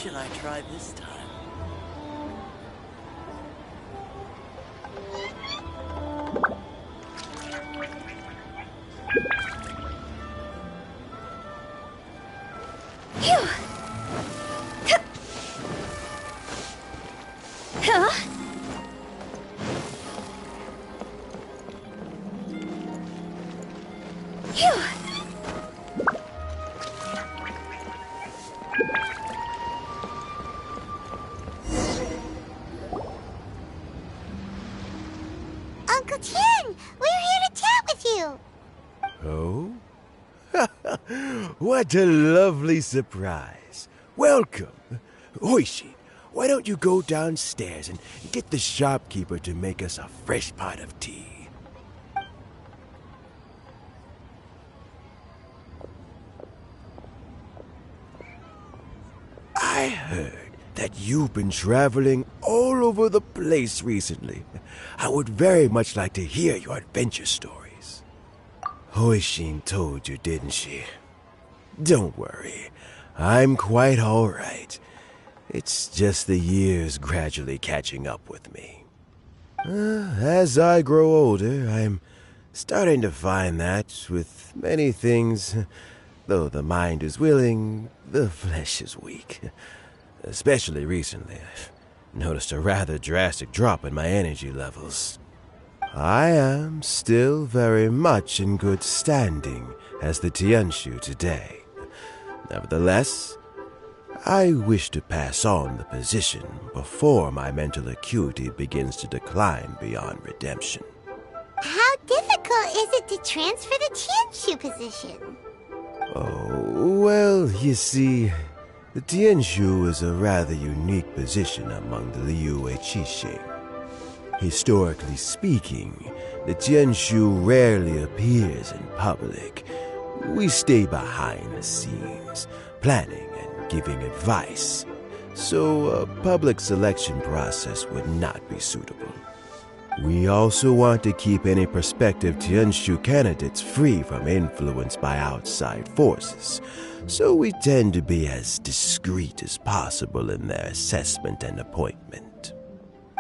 should I try this time? Uncle Tien, we're here to chat with you. Oh? What a lovely surprise. Welcome. Hoishi, why don't you go downstairs and get the shopkeeper to make us a fresh pot of tea? I heard that you've been traveling all over the place recently. I would very much like to hear your adventure stories. Hoishin told you, didn't she? Don't worry, I'm quite all right. It's just the years gradually catching up with me. As I grow older, I'm starting to find that with many things, though the mind is willing, the flesh is weak. Especially recently, I've noticed a rather drastic drop in my energy levels. I am still very much in good standing as the Tianshu today. Nevertheless, I wish to pass on the position before my mental acuity begins to decline beyond redemption. How difficult is it to transfer the Tianshu position? Oh, well, you see, the Tianshu is a rather unique position among the Liyue Qixing. Historically speaking, the Tianshu rarely appears in public. We stay behind the scenes, planning and giving advice, so a public selection process would not be suitable. We also want to keep any prospective Tianshu candidates free from influence by outside forces, so we tend to be as discreet as possible in their assessment and appointment.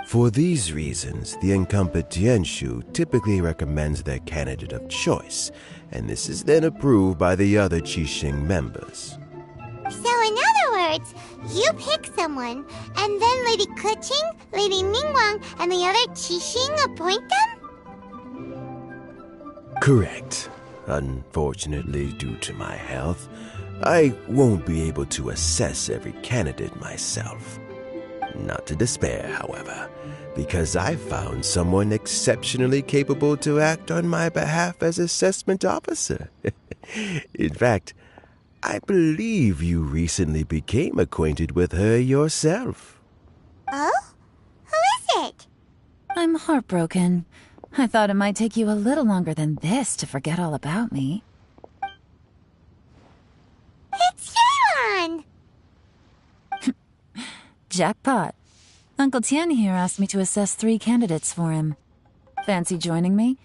For these reasons, the incumbent Tianshu typically recommends their candidate of choice, and this is then approved by the other Qixing members. So in other words, you pick someone, and then Lady Keqing, Lady Ningguang, and the other Qixing appoint them? Correct. Unfortunately, due to my health, I won't be able to assess every candidate myself. Not to despair, however, because I found someone exceptionally capable to act on my behalf as assessment officer. In fact, I believe you recently became acquainted with her yourself. Oh? Who is it? I'm heartbroken. I thought it might take you a little longer than this to forget all about me. It's Yelan! Jackpot. Uncle Tien here asked me to assess 3 candidates for him. Fancy joining me?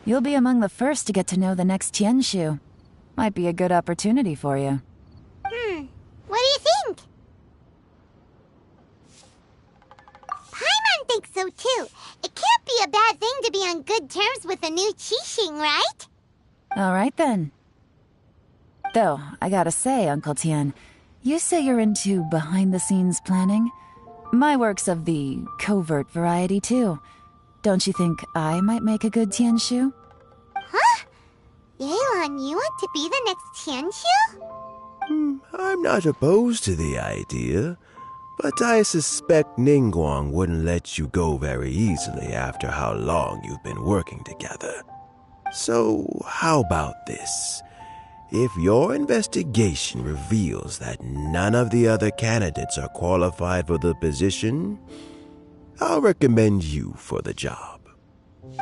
You'll be among the first to get to know the next Tianshu. Might be a good opportunity for you. What do you think? Paimon thinks so too. It can't be a bad thing to be on good terms with a new Qixing, right? All right then. Though, I gotta say, Uncle Tien, you say you're into behind-the-scenes planning? My work's of the covert variety too. Don't you think I might make a good Tianshu? Huh? Yelan, you want to be the next Tianshu? I'm not opposed to the idea, but I suspect Ningguang wouldn't let you go very easily after how long you've been working together. So, how about this? If your investigation reveals that none of the other candidates are qualified for the position, I'll recommend you for the job.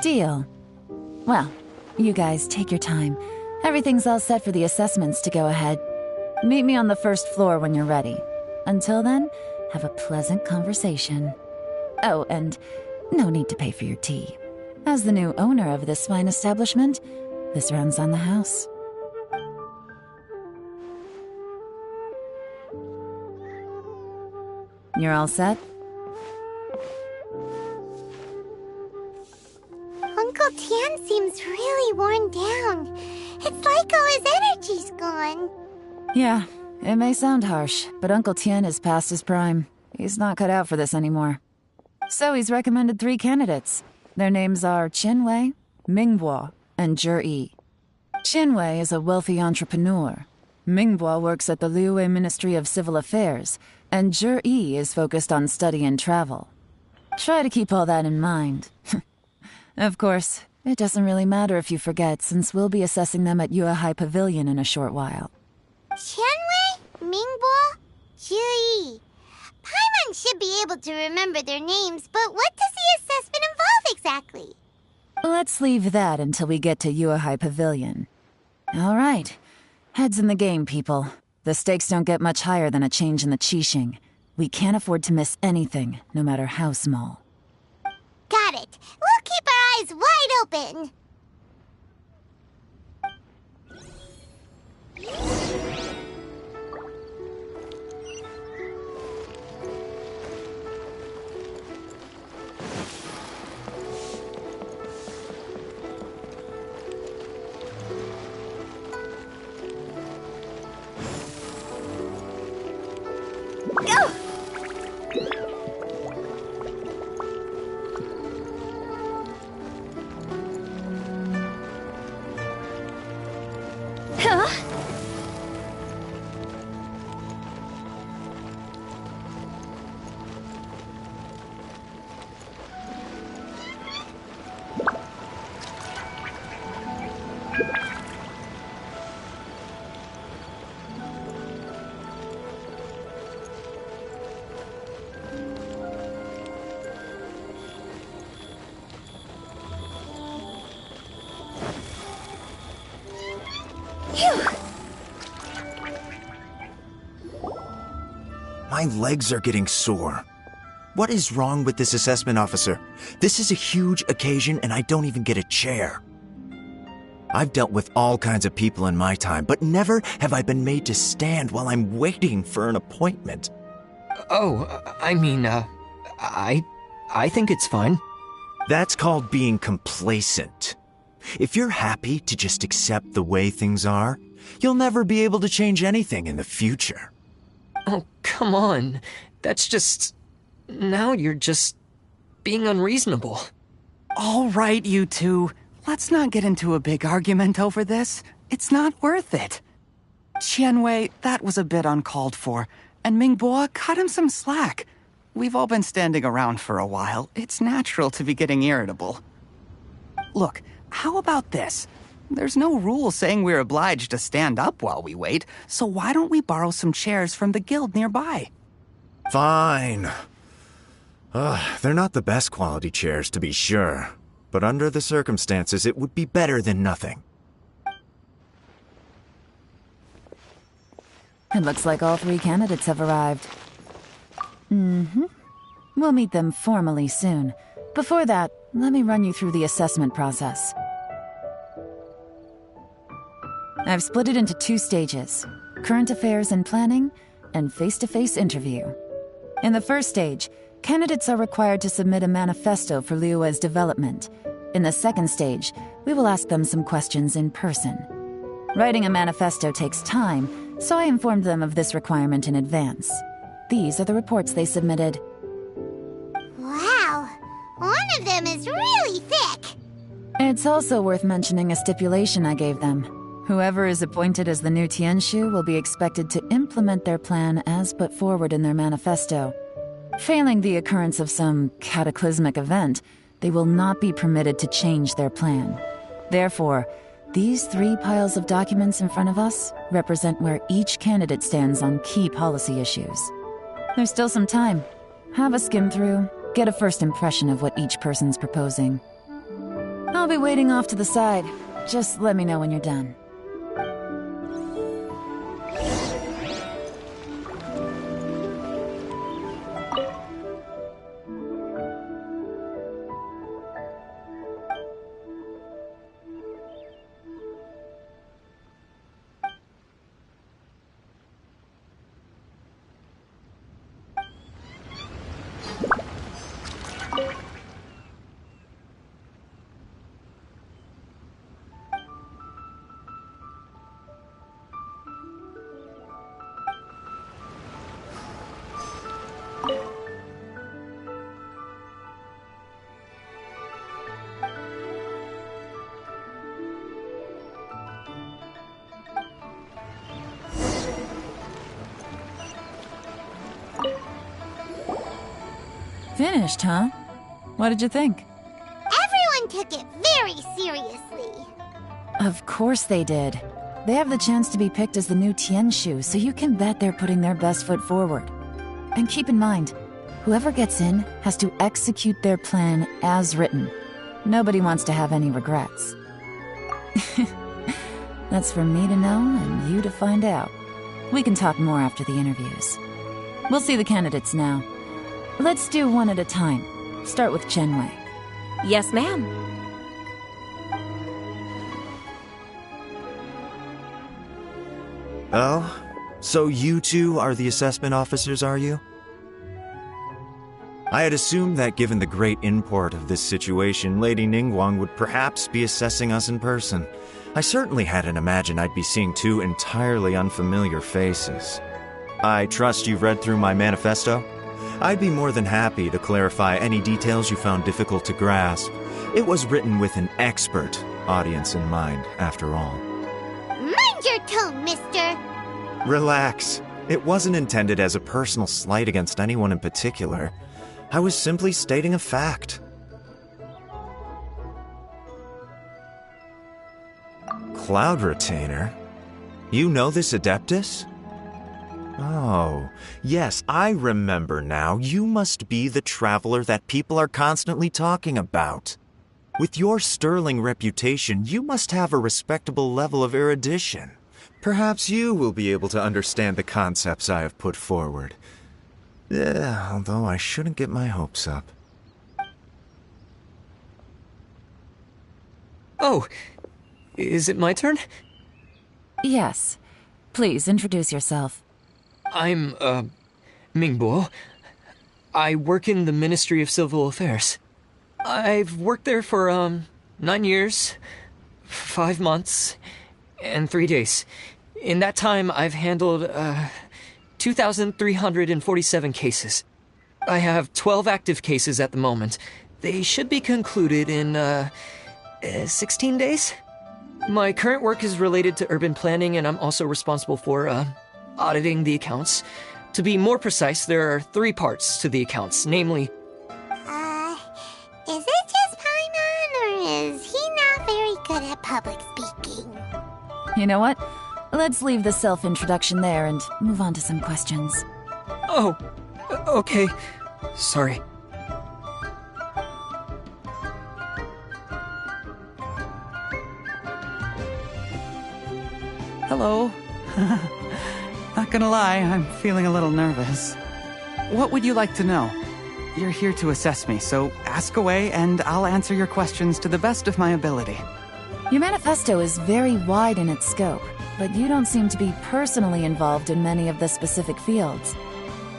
Deal. Well, you guys take your time. Everything's all set for the assessments to go ahead. Meet me on the first floor when you're ready. Until then, have a pleasant conversation. Oh, and no need to pay for your tea. As the new owner of this fine establishment, this runs on the house. You're all set? Uncle Tian seems really worn down. It's like all his energy's gone. Yeah, it may sound harsh, but Uncle Tian is past his prime. He's not cut out for this anymore. So he's recommended 3 candidates. Their names are Qinwei, Mingbo, and Zhi. Qinwei is a wealthy entrepreneur. Mingbo works at the Liyue Ministry of Civil Affairs, and Zhi is focused on study and travel. Try to keep all that in mind. Of course, it doesn't really matter if you forget, since we'll be assessing them at Yuehai Pavilion in a short while. Qianwei, Mingbo, Zhi. Paimon should be able to remember their names, but what does the assessment involve exactly? Let's leave that until we get to Yuehai Pavilion. All right. Heads in the game, people. The stakes don't get much higher than a change in the Qixing. We can't afford to miss anything, no matter how small. Got it. We'll keep our eyes wide open. Go! Huh? My legs are getting sore. What is wrong with this assessment officer? This is a huge occasion and I don't even get a chair. I've dealt with all kinds of people in my time, but never have I been made to stand while I'm waiting for an appointment. Oh, I mean, I think it's fine. That's called being complacent. If you're happy to just accept the way things are, you'll never be able to change anything in the future. Oh, come on. That's just... Now you're just being unreasonable. All right, you two. Let's not get into a big argument over this. It's not worth it. Qianwei, that was a bit uncalled for. And Mingbo, cut him some slack. We've all been standing around for a while. It's natural to be getting irritable. Look, how about this? There's no rule saying we're obliged to stand up while we wait, so why don't we borrow some chairs from the guild nearby? Fine. They're not the best quality chairs, to be sure. But under the circumstances, it would be better than nothing. It looks like all 3 candidates have arrived. We'll meet them formally soon. Before that, let me run you through the assessment process. I've split it into 2 stages: current affairs and planning, and face-to-face interview. In the first stage, candidates are required to submit a manifesto for Liyue's development. In the second stage, we will ask them some questions in person. Writing a manifesto takes time, so I informed them of this requirement in advance. These are the reports they submitted. Wow, one of them is really thick. It's also worth mentioning a stipulation I gave them. Whoever is appointed as the new Tianshu will be expected to implement their plan as put forward in their manifesto. Failing the occurrence of some cataclysmic event, they will not be permitted to change their plan. Therefore, these 3 piles of documents in front of us represent where each candidate stands on key policy issues. There's still some time. Have a skim through, get a first impression of what each person's proposing. I'll be waiting off to the side. Just let me know when you're done. Finished, huh? What did you think? Everyone took it very seriously. Of course they did. They have the chance to be picked as the new Tianshu, so you can bet they're putting their best foot forward. And keep in mind, whoever gets in has to execute their plan as written. Nobody wants to have any regrets. That's for me to know and you to find out. We can talk more after the interviews. We'll see the candidates now. Let's do one at a time. Start with Chenwei. Yes, ma'am. Oh? So you two are the assessment officers, are you? I had assumed that given the great import of this situation, Lady Ningguang would perhaps be assessing us in person. I certainly hadn't imagined I'd be seeing two entirely unfamiliar faces. I trust you've read through my manifesto? I'd be more than happy to clarify any details you found difficult to grasp. It was written with an expert audience in mind, after all. Mind your tone, mister. Relax. It wasn't intended as a personal slight against anyone in particular. I was simply stating a fact. Cloud Retainer? You know this Adeptus? Oh, yes, I remember now. You must be the traveler that people are constantly talking about. With your sterling reputation, you must have a respectable level of erudition. Perhaps you will be able to understand the concepts I have put forward. Although I shouldn't get my hopes up. Oh, is it my turn? Yes. Please, introduce yourself. I'm, Mingbo. I work in the Ministry of Civil Affairs. I've worked there for, 9 years, 5 months, and 3 days. In that time, I've handled, 2,347 cases. I have 12 active cases at the moment. They should be concluded in, 16 days? My current work is related to urban planning, and I'm also responsible for, auditing the accounts. To be more precise, there are 3 parts to the accounts, namely... Is it just Paimon, or is he not very good at public speaking? You know what? Let's leave the self-introduction there and move on to some questions. Oh, okay. Sorry. Hello. Not gonna lie, I'm feeling a little nervous. What would you like to know? You're here to assess me, so ask away and I'll answer your questions to the best of my ability. Your manifesto is very wide in its scope, but you don't seem to be personally involved in many of the specific fields.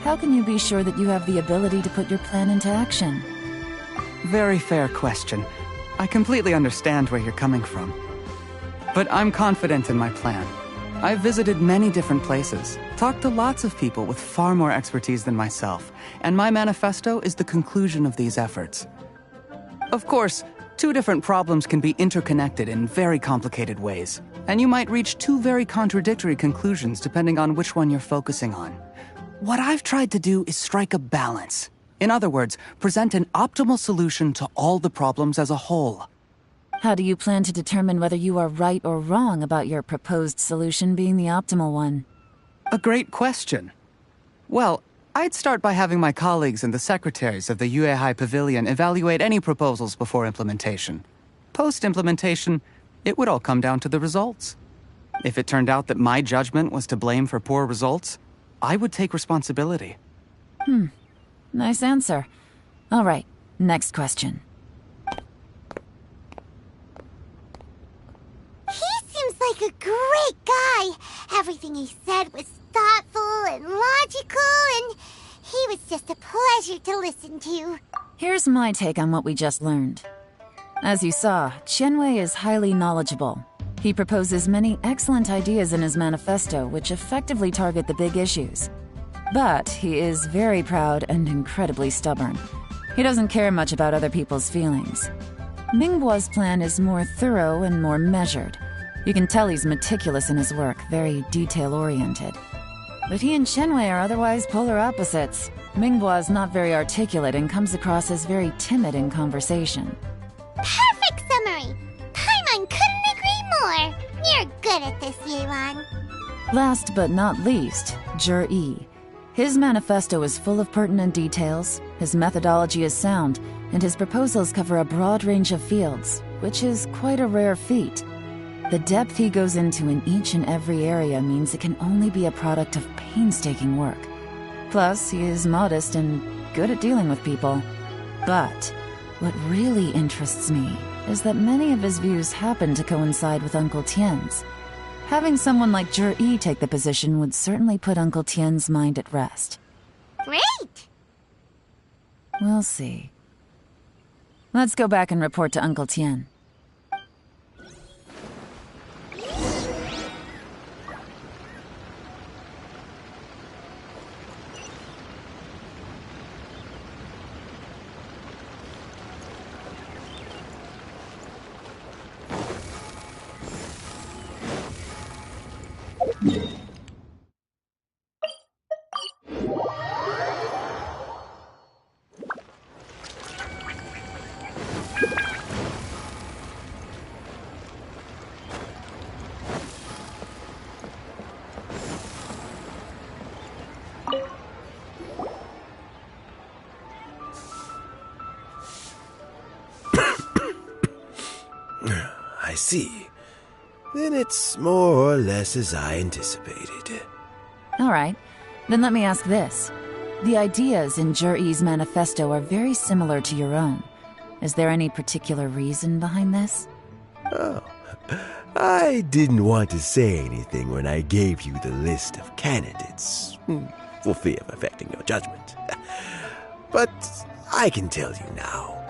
How can you be sure that you have the ability to put your plan into action? Very fair question. I completely understand where you're coming from. But I'm confident in my plan. I've visited many different places, talked to lots of people with far more expertise than myself, and my manifesto is the conclusion of these efforts. Of course, 2 different problems can be interconnected in very complicated ways, and you might reach 2 very contradictory conclusions depending on which one you're focusing on. What I've tried to do is strike a balance. In other words, present an optimal solution to all the problems as a whole. How do you plan to determine whether you are right or wrong about your proposed solution being the optimal one? A great question. Well, I'd start by having my colleagues and the secretaries of the Yuehai Pavilion evaluate any proposals before implementation. Post-implementation, it would all come down to the results. If it turned out that my judgment was to blame for poor results, I would take responsibility. Nice answer. All right, next question. He seems like a great guy. Everything he said was thoughtful and logical, and he was just a pleasure to listen to. Here's my take on what we just learned. As you saw, Chenwei is highly knowledgeable. He proposes many excellent ideas in his manifesto which effectively target the big issues. But he is very proud and incredibly stubborn. He doesn't care much about other people's feelings. Mingbo's plan is more thorough and more measured. You can tell he's meticulous in his work, very detail-oriented. But he and Chenwei are otherwise polar opposites. Mingbois is not very articulate and comes across as very timid in conversation. Perfect summary! Paimon couldn't agree more! You're good at this, Yelan. Last but not least, Jur-E. His manifesto is full of pertinent details, his methodology is sound, and his proposals cover a broad range of fields, which is quite a rare feat. The depth he goes into in each and every area means it can only be a product of painstaking work. Plus, he is modest and good at dealing with people. But what really interests me is that many of his views happen to coincide with Uncle Tien's. Having someone like Jur-E take the position would certainly put Uncle Tien's mind at rest. Great! We'll see. Let's go back and report to Uncle Tien. I see. Then it's more or less as I anticipated. All right, then let me ask this. The ideas in Jur-E's manifesto are very similar to your own. Is there any particular reason behind this? Oh, I didn't want to say anything when I gave you the list of candidates, for fear of affecting your judgment. But I can tell you now.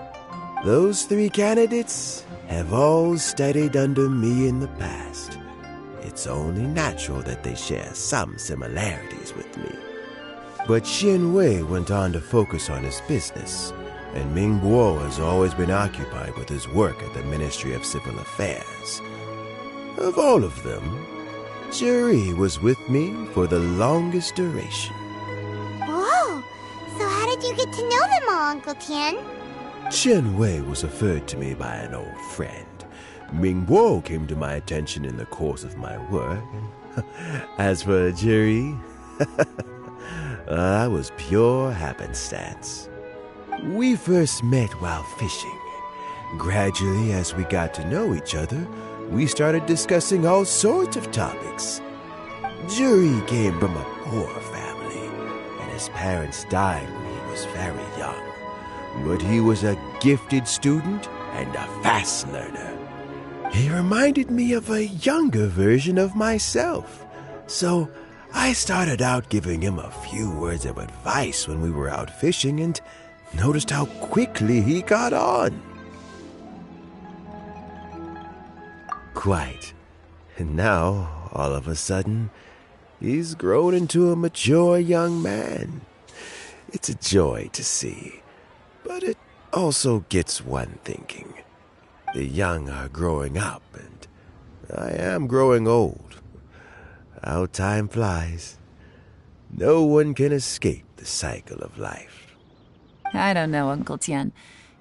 Those 3 candidates have all studied under me in the past. It's only natural that they share some similarities with me. But Xianwei went on to focus on his business, and Mingbo has always been occupied with his work at the Ministry of Civil Affairs. Of all of them, Jur-E was with me for the longest duration. Whoa! So how did you get to know them all, Uncle Tien? Xianwei was referred to me by an old friend. Mingbo came to my attention in the course of my work. As for Jur-E, that was pure happenstance. We first met while fishing. Gradually, as we got to know each other, we started discussing all sorts of topics. Jur-E came from a poor family, and his parents died when he was very young. But he was a gifted student and a fast learner. He reminded me of a younger version of myself. So I started out giving him a few words of advice when we were out fishing and noticed how quickly he got on. Quite. And now, all of a sudden, he's grown into a mature young man. It's a joy to see. But it also gets one thinking. The young are growing up, and I am growing old. How time flies. No one can escape the cycle of life. I don't know, Uncle Tien.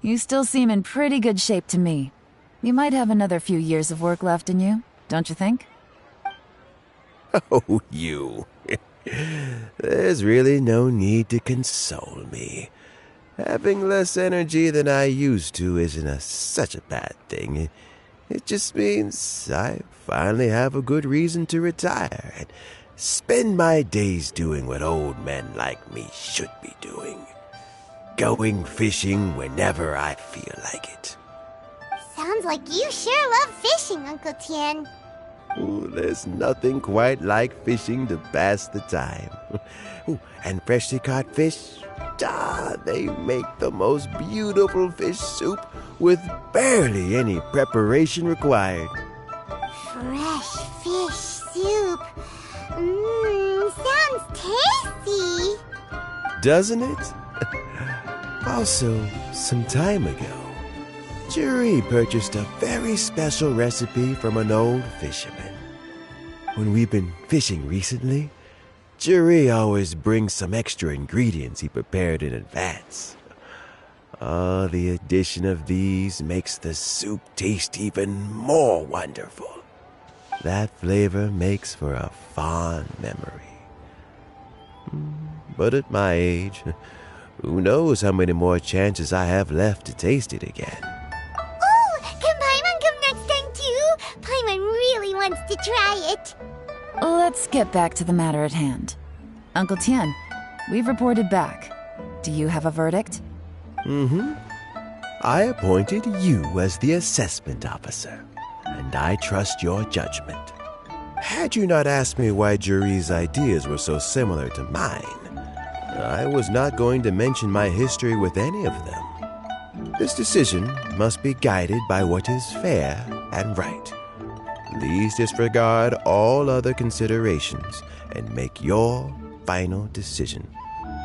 You still seem in pretty good shape to me. You might have another few years of work left in you, don't you think? Oh, you. There's really no need to console me. Having less energy than I used to isn't such a bad thing. It just means I finally have a good reason to retire and spend my days doing what old men like me should be doing. Going fishing whenever I feel like it. Sounds like you sure love fishing, Uncle Tien. Ooh, there's nothing quite like fishing to pass the time. Ooh, and freshly caught fish, they make the most beautiful fish soup with barely any preparation required. Fresh fish soup. Sounds tasty. Doesn't it? Also, some time ago, Jur-E purchased a very special recipe from an old fisherman. When we've been fishing recently, Jury always brings some extra ingredients he prepared in advance. Oh, the addition of these makes the soup taste even more wonderful. That flavor makes for a fond memory. But at my age, who knows how many more chances I have left to taste it again. Oh, can Paimon come next time too? Paimon really wants to try it. Let's get back to the matter at hand. Uncle Tian, we've reported back. Do you have a verdict? I appointed you as the assessment officer, and I trust your judgment. Had you not asked me why Jury's ideas were so similar to mine, I was not going to mention my history with any of them. This decision must be guided by what is fair and right. Please disregard all other considerations and make your final decision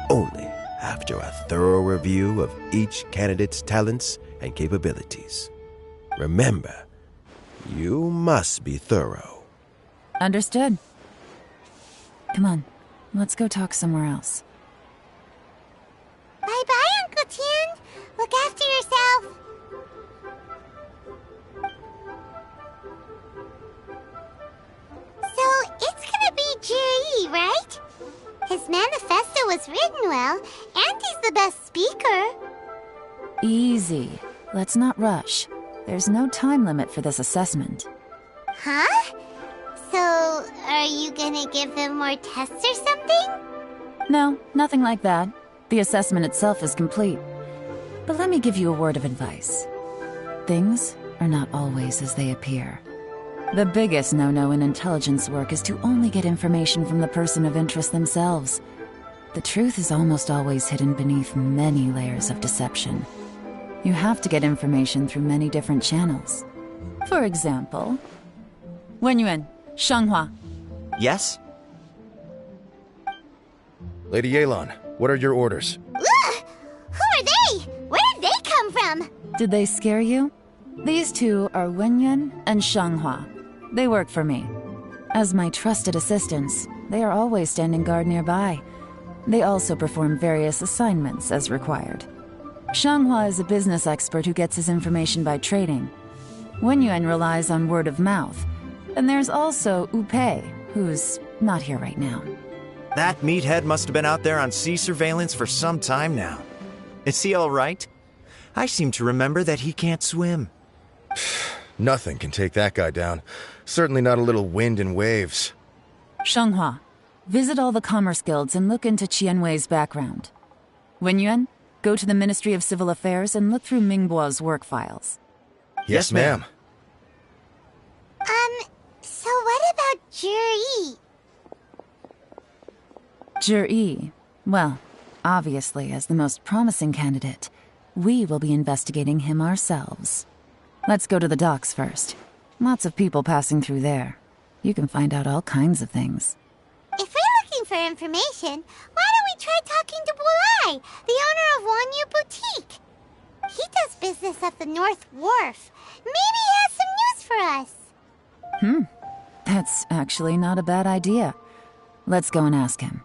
only after a thorough review of each candidate's talents and capabilities. Remember, you must be thorough. Understood. Come on, let's go talk somewhere else. Bye-bye, Uncle Tian. Look after yourself. So, it's gonna be Jiri, right? His manifesto was written well, and he's the best speaker. Easy. Let's not rush. There's no time limit for this assessment. Huh? So, are you gonna give them more tests or something? No, nothing like that. The assessment itself is complete. But let me give you a word of advice. Things are not always as they appear. The biggest no-no in intelligence work is to only get information from the person of interest themselves. The truth is almost always hidden beneath many layers of deception. You have to get information through many different channels. For example, Wenyuan, Shanghua. Yes? Lady Yelan, what are your orders? Ugh! Who are they? Where did they come from? Did they scare you? These two are Wenyuan and Shanghua. They work for me. As my trusted assistants, they are always standing guard nearby. They also perform various assignments as required. Shanghua is a business expert who gets his information by trading. Wenyuan relies on word of mouth. And there's also Upei, who's not here right now. That meathead must have been out there on sea surveillance for some time now. Is he all right? I seem to remember that he can't swim. Nothing can take that guy down. Certainly not a little wind and waves. Shanghua, visit all the commerce guilds and look into Qianwei's background. Wenyuan, go to the Ministry of Civil Affairs and look through Mingbo's work files. Yes, ma'am. So what about Jiri? Jiri, well, obviously as the most promising candidate, we will be investigating him ourselves. Let's go to the docks first. Lots of people passing through there. You can find out all kinds of things. If we're looking for information, why don't we try talking to Bulai, the owner of Wanyu Boutique? He does business at the North Wharf. Maybe he has some news for us. That's actually not a bad idea. Let's go and ask him.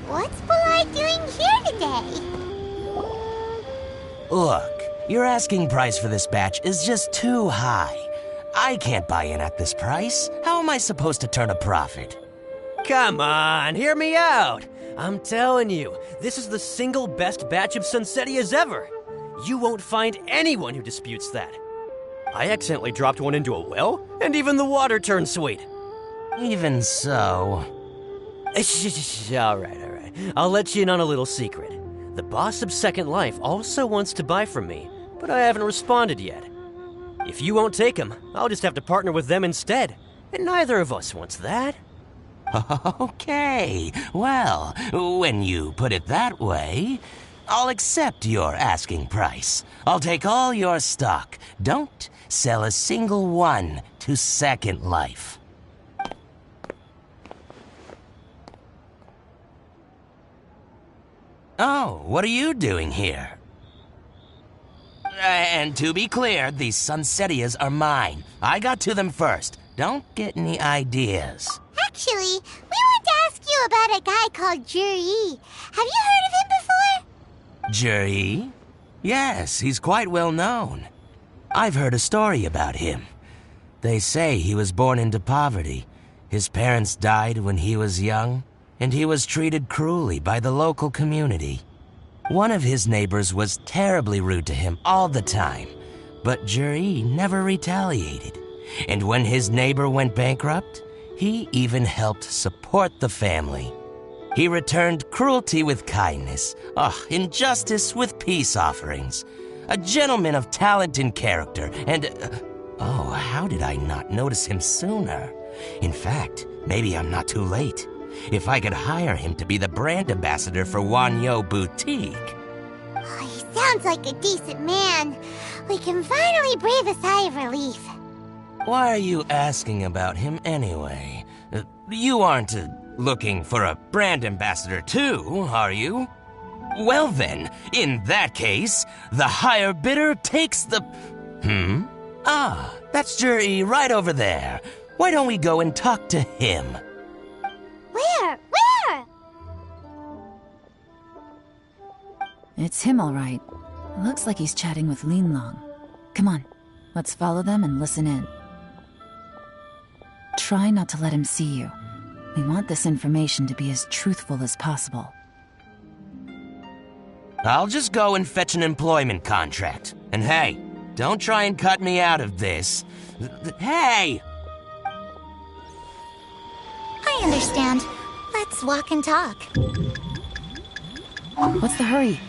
What's Bulai doing here today? Look, your asking price for this batch is just too high. I can't buy in at this price. How am I supposed to turn a profit? Come on, hear me out. I'm telling you, this is the single best batch of Sunsettias ever. You won't find anyone who disputes that. I accidentally dropped one into a well, and even the water turned sweet. Even so... All right. I'll let you in on a little secret. The boss of Second Life also wants to buy from me, but I haven't responded yet. If you won't take him, I'll just have to partner with them instead, and neither of us wants that. Okay, well, when you put it that way, I'll accept your asking price. I'll take all your stock. Don't sell a single one to Second Life. Oh, what are you doing here? And to be clear, these Sunsetias are mine. I got to them first. Don't get any ideas. Actually, we want to ask you about a guy called Juri. Have you heard of him before? Juri? Yes, he's quite well known. I've heard a story about him. They say he was born into poverty. His parents died when he was young, and he was treated cruelly by the local community. One of his neighbors was terribly rude to him all the time, but Juri never retaliated. And when his neighbor went bankrupt, he even helped support the family. He returned cruelty with kindness, injustice with peace offerings. A gentleman of talent and character, and... how did I not notice him sooner? In fact, maybe I'm not too late. If I could hire him to be the brand ambassador for Wanyo Boutique. Oh, he sounds like a decent man. We can finally breathe a sigh of relief. Why are you asking about him anyway? You aren't looking for a brand ambassador too, are you? Well then, in that case, the higher bidder takes the... That's Juri right over there. Why don't we go and talk to him? Where? It's him, all right. Looks like he's chatting with Yelan. Come on, let's follow them and listen in. Try not to let him see you. We want this information to be as truthful as possible. I'll just go and fetch an employment contract. And hey, don't try and cut me out of this. Hey! I understand. Let's walk and talk. What's the hurry?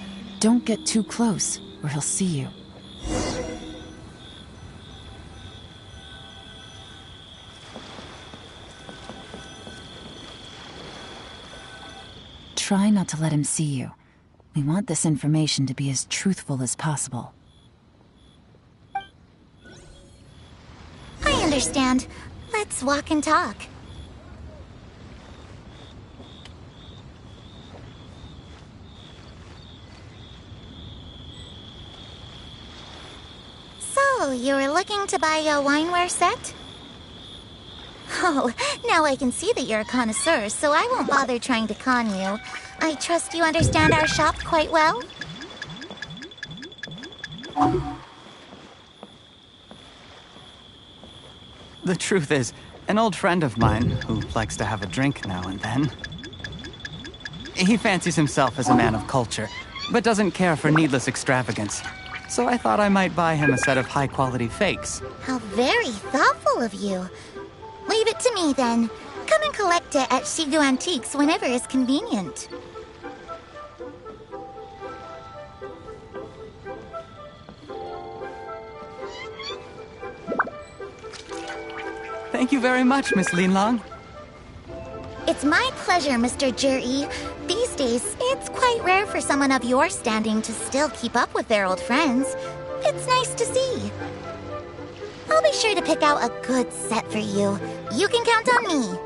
Don't get too close, or he'll see you. Try not to let him see you. We want this information to be as truthful as possible. I understand. Let's walk and talk. So, you were looking to buy a wineware set? Oh, now I can see that you're a connoisseur, so I won't bother trying to con you. I trust you understand our shop quite well? The truth is, an old friend of mine, who likes to have a drink now and then, he fancies himself as a man of culture, but doesn't care for needless extravagance. So I thought I might buy him a set of high-quality fakes. How very thoughtful of you. Leave it to me, then. Come and collect it at Shigu Antiques whenever is convenient. Thank you very much, Miss Yelan. It's my pleasure, Mr. Juri. These days, it's quite rare for someone of your standing to still keep up with their old friends. It's nice to see. I'll be sure to pick out a good set for you. You can count on me.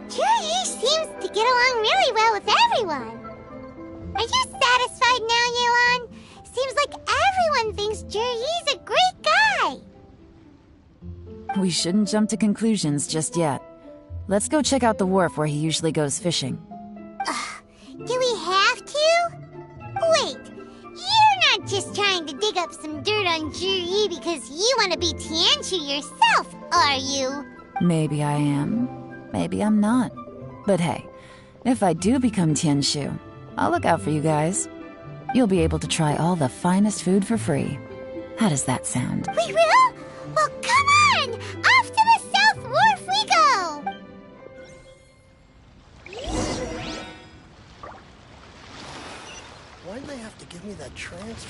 Juri seems to get along really well with everyone. Are you satisfied now, Yelan? Seems like everyone thinks Juri's a great guy. We shouldn't jump to conclusions just yet. Let's go check out the wharf where he usually goes fishing. Do we have to? Wait, you're not just trying to dig up some dirt on Juri because you want to be Tianshu yourself, are you? Maybe I am. Maybe I'm not. But hey, if I do become Tianshu, I'll look out for you guys. You'll be able to try all the finest food for free. How does that sound? We will? Well, come on! Off to the South Wharf we go! Why they have to give me that transfer?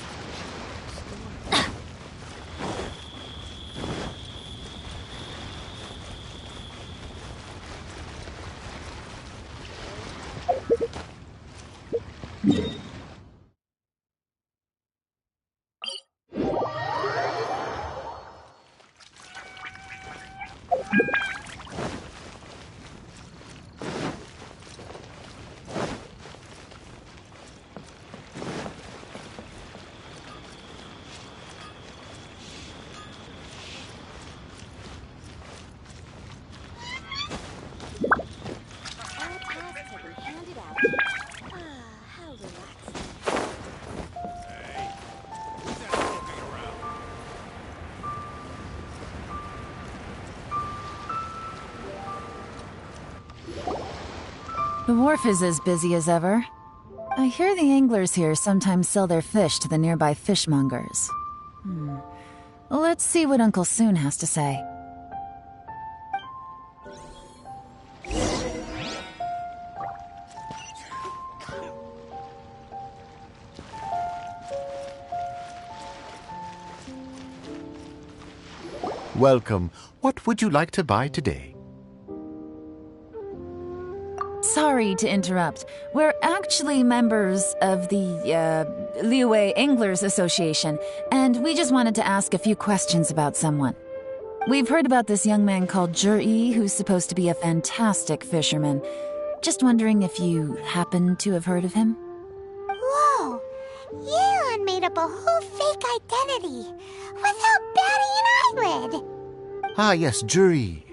The wharf is as busy as ever. I hear the anglers here sometimes sell their fish to the nearby fishmongers. Let's see what Uncle Soon has to say. Welcome. What would you like to buy today? Sorry to interrupt. We're actually members of the, Liyue Anglers Association, and we just wanted to ask a few questions about someone. We've heard about this young man called Zhi, who's supposed to be a fantastic fisherman. Just wondering if you happen to have heard of him? Whoa! Yelan made up a whole fake identity without batting an eyelid! Ah, yes, Zhi.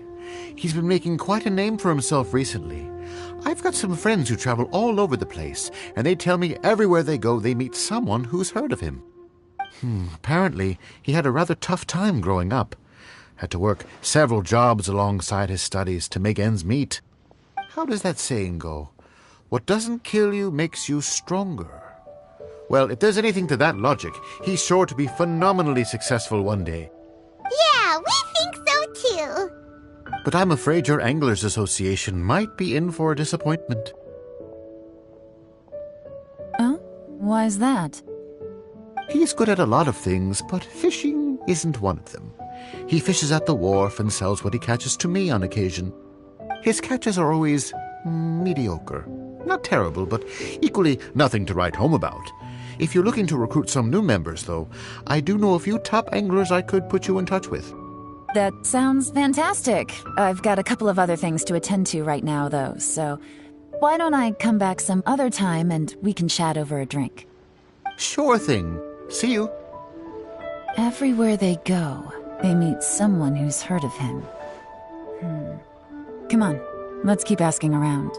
He's been making quite a name for himself recently. I've got some friends who travel all over the place, and they tell me everywhere they go they meet someone who's heard of him. Apparently, he had a rather tough time growing up. Had to work several jobs alongside his studies to make ends meet. How does that saying go? What doesn't kill you makes you stronger. Well, if there's anything to that logic, he's sure to be phenomenally successful one day. Yeah, we think so too! But I'm afraid your Anglers Association might be in for a disappointment. Oh? Why's that? He's good at a lot of things, but fishing isn't one of them. He fishes at the wharf and sells what he catches to me on occasion. His catches are always mediocre. Not terrible, but equally nothing to write home about. If you're looking to recruit some new members, though, I do know a few top anglers I could put you in touch with. That sounds fantastic. I've got a couple of other things to attend to right now, though, so why don't I come back some other time and we can chat over a drink? Sure thing. See you. Everywhere they go, they meet someone who's heard of him. Come on, let's keep asking around.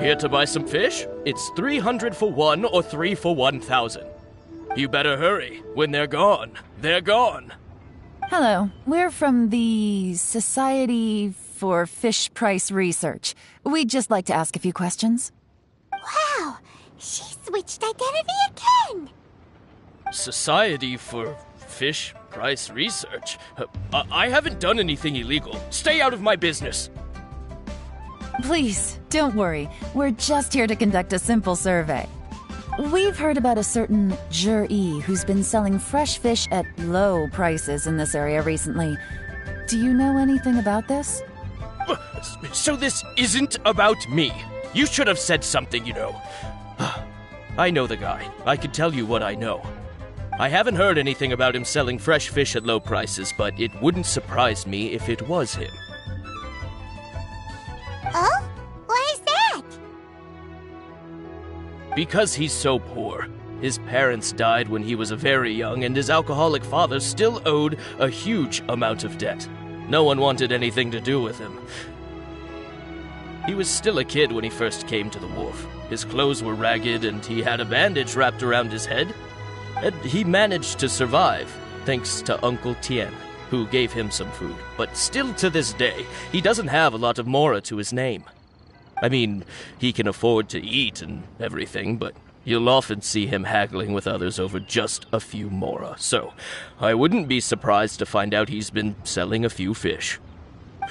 Here to buy some fish? It's 300 for one or 3 for 1,000. You better hurry. When they're gone, they're gone. Hello, we're from the Society for Fish Price Research. We'd just like to ask a few questions. Wow! She switched identity again! Society for Fish Price Research? I haven't done anything illegal. Stay out of my business. Please, don't worry. We're just here to conduct a simple survey. We've heard about a certain Zhi who's been selling fresh fish at low prices in this area recently. Do you know anything about this? So this isn't about me. You should have said something, you know. I know the guy. I can tell you what I know. I haven't heard anything about him selling fresh fish at low prices, but it wouldn't surprise me if it was him. Oh? Why is that? Because he's so poor. His parents died when he was very young, and his alcoholic father still owed a huge amount of debt. No one wanted anything to do with him. He was still a kid when he first came to the wharf. His clothes were ragged, and he had a bandage wrapped around his head. And he managed to survive, thanks to Uncle Tien, who gave him some food. But still to this day, he doesn't have a lot of mora to his name. I mean, he can afford to eat and everything, but you'll often see him haggling with others over just a few mora, so I wouldn't be surprised to find out he's been selling a few fish.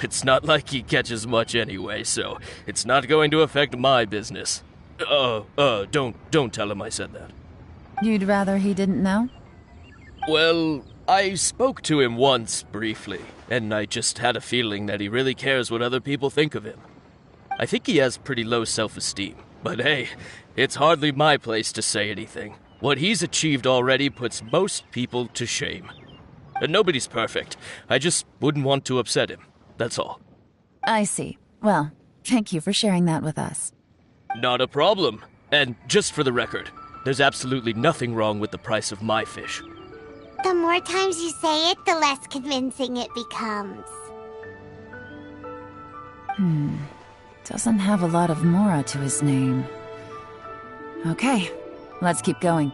It's not like he catches much anyway, so it's not going to affect my business. Don't tell him I said that. You'd rather he didn't know? Well, I spoke to him once, briefly, and I just had a feeling that he really cares what other people think of him. I think he has pretty low self-esteem, but hey, it's hardly my place to say anything. What he's achieved already puts most people to shame. And nobody's perfect. I just wouldn't want to upset him, that's all. I see. Well, thank you for sharing that with us. Not a problem. And just for the record, there's absolutely nothing wrong with the price of my fish. The more times you say it, the less convincing it becomes. Doesn't have a lot of mora to his name. Okay, let's keep going.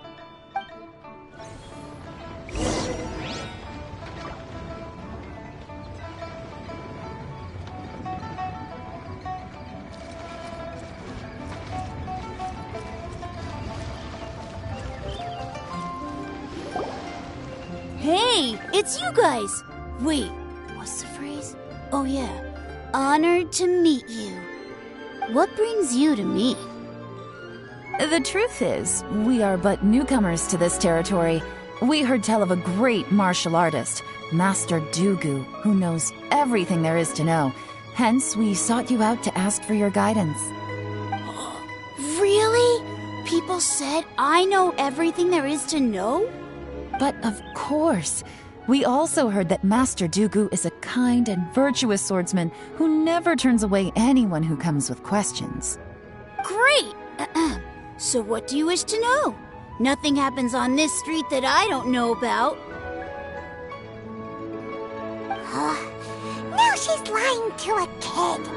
Hey, it's you guys! Wait, what's the phrase? Oh yeah, honored to meet you. What brings you to me? The truth is, we are but newcomers to this territory. We heard tell of a great martial artist, Master Dugu, who knows everything there is to know. Hence, we sought you out to ask for your guidance. Really? People said I know everything there is to know? But of course, we also heard that Master Dugu is a kind and virtuous swordsman who never turns away anyone who comes with questions. Great! So what do you wish to know? Nothing happens on this street that I don't know about. Now she's lying to a kid.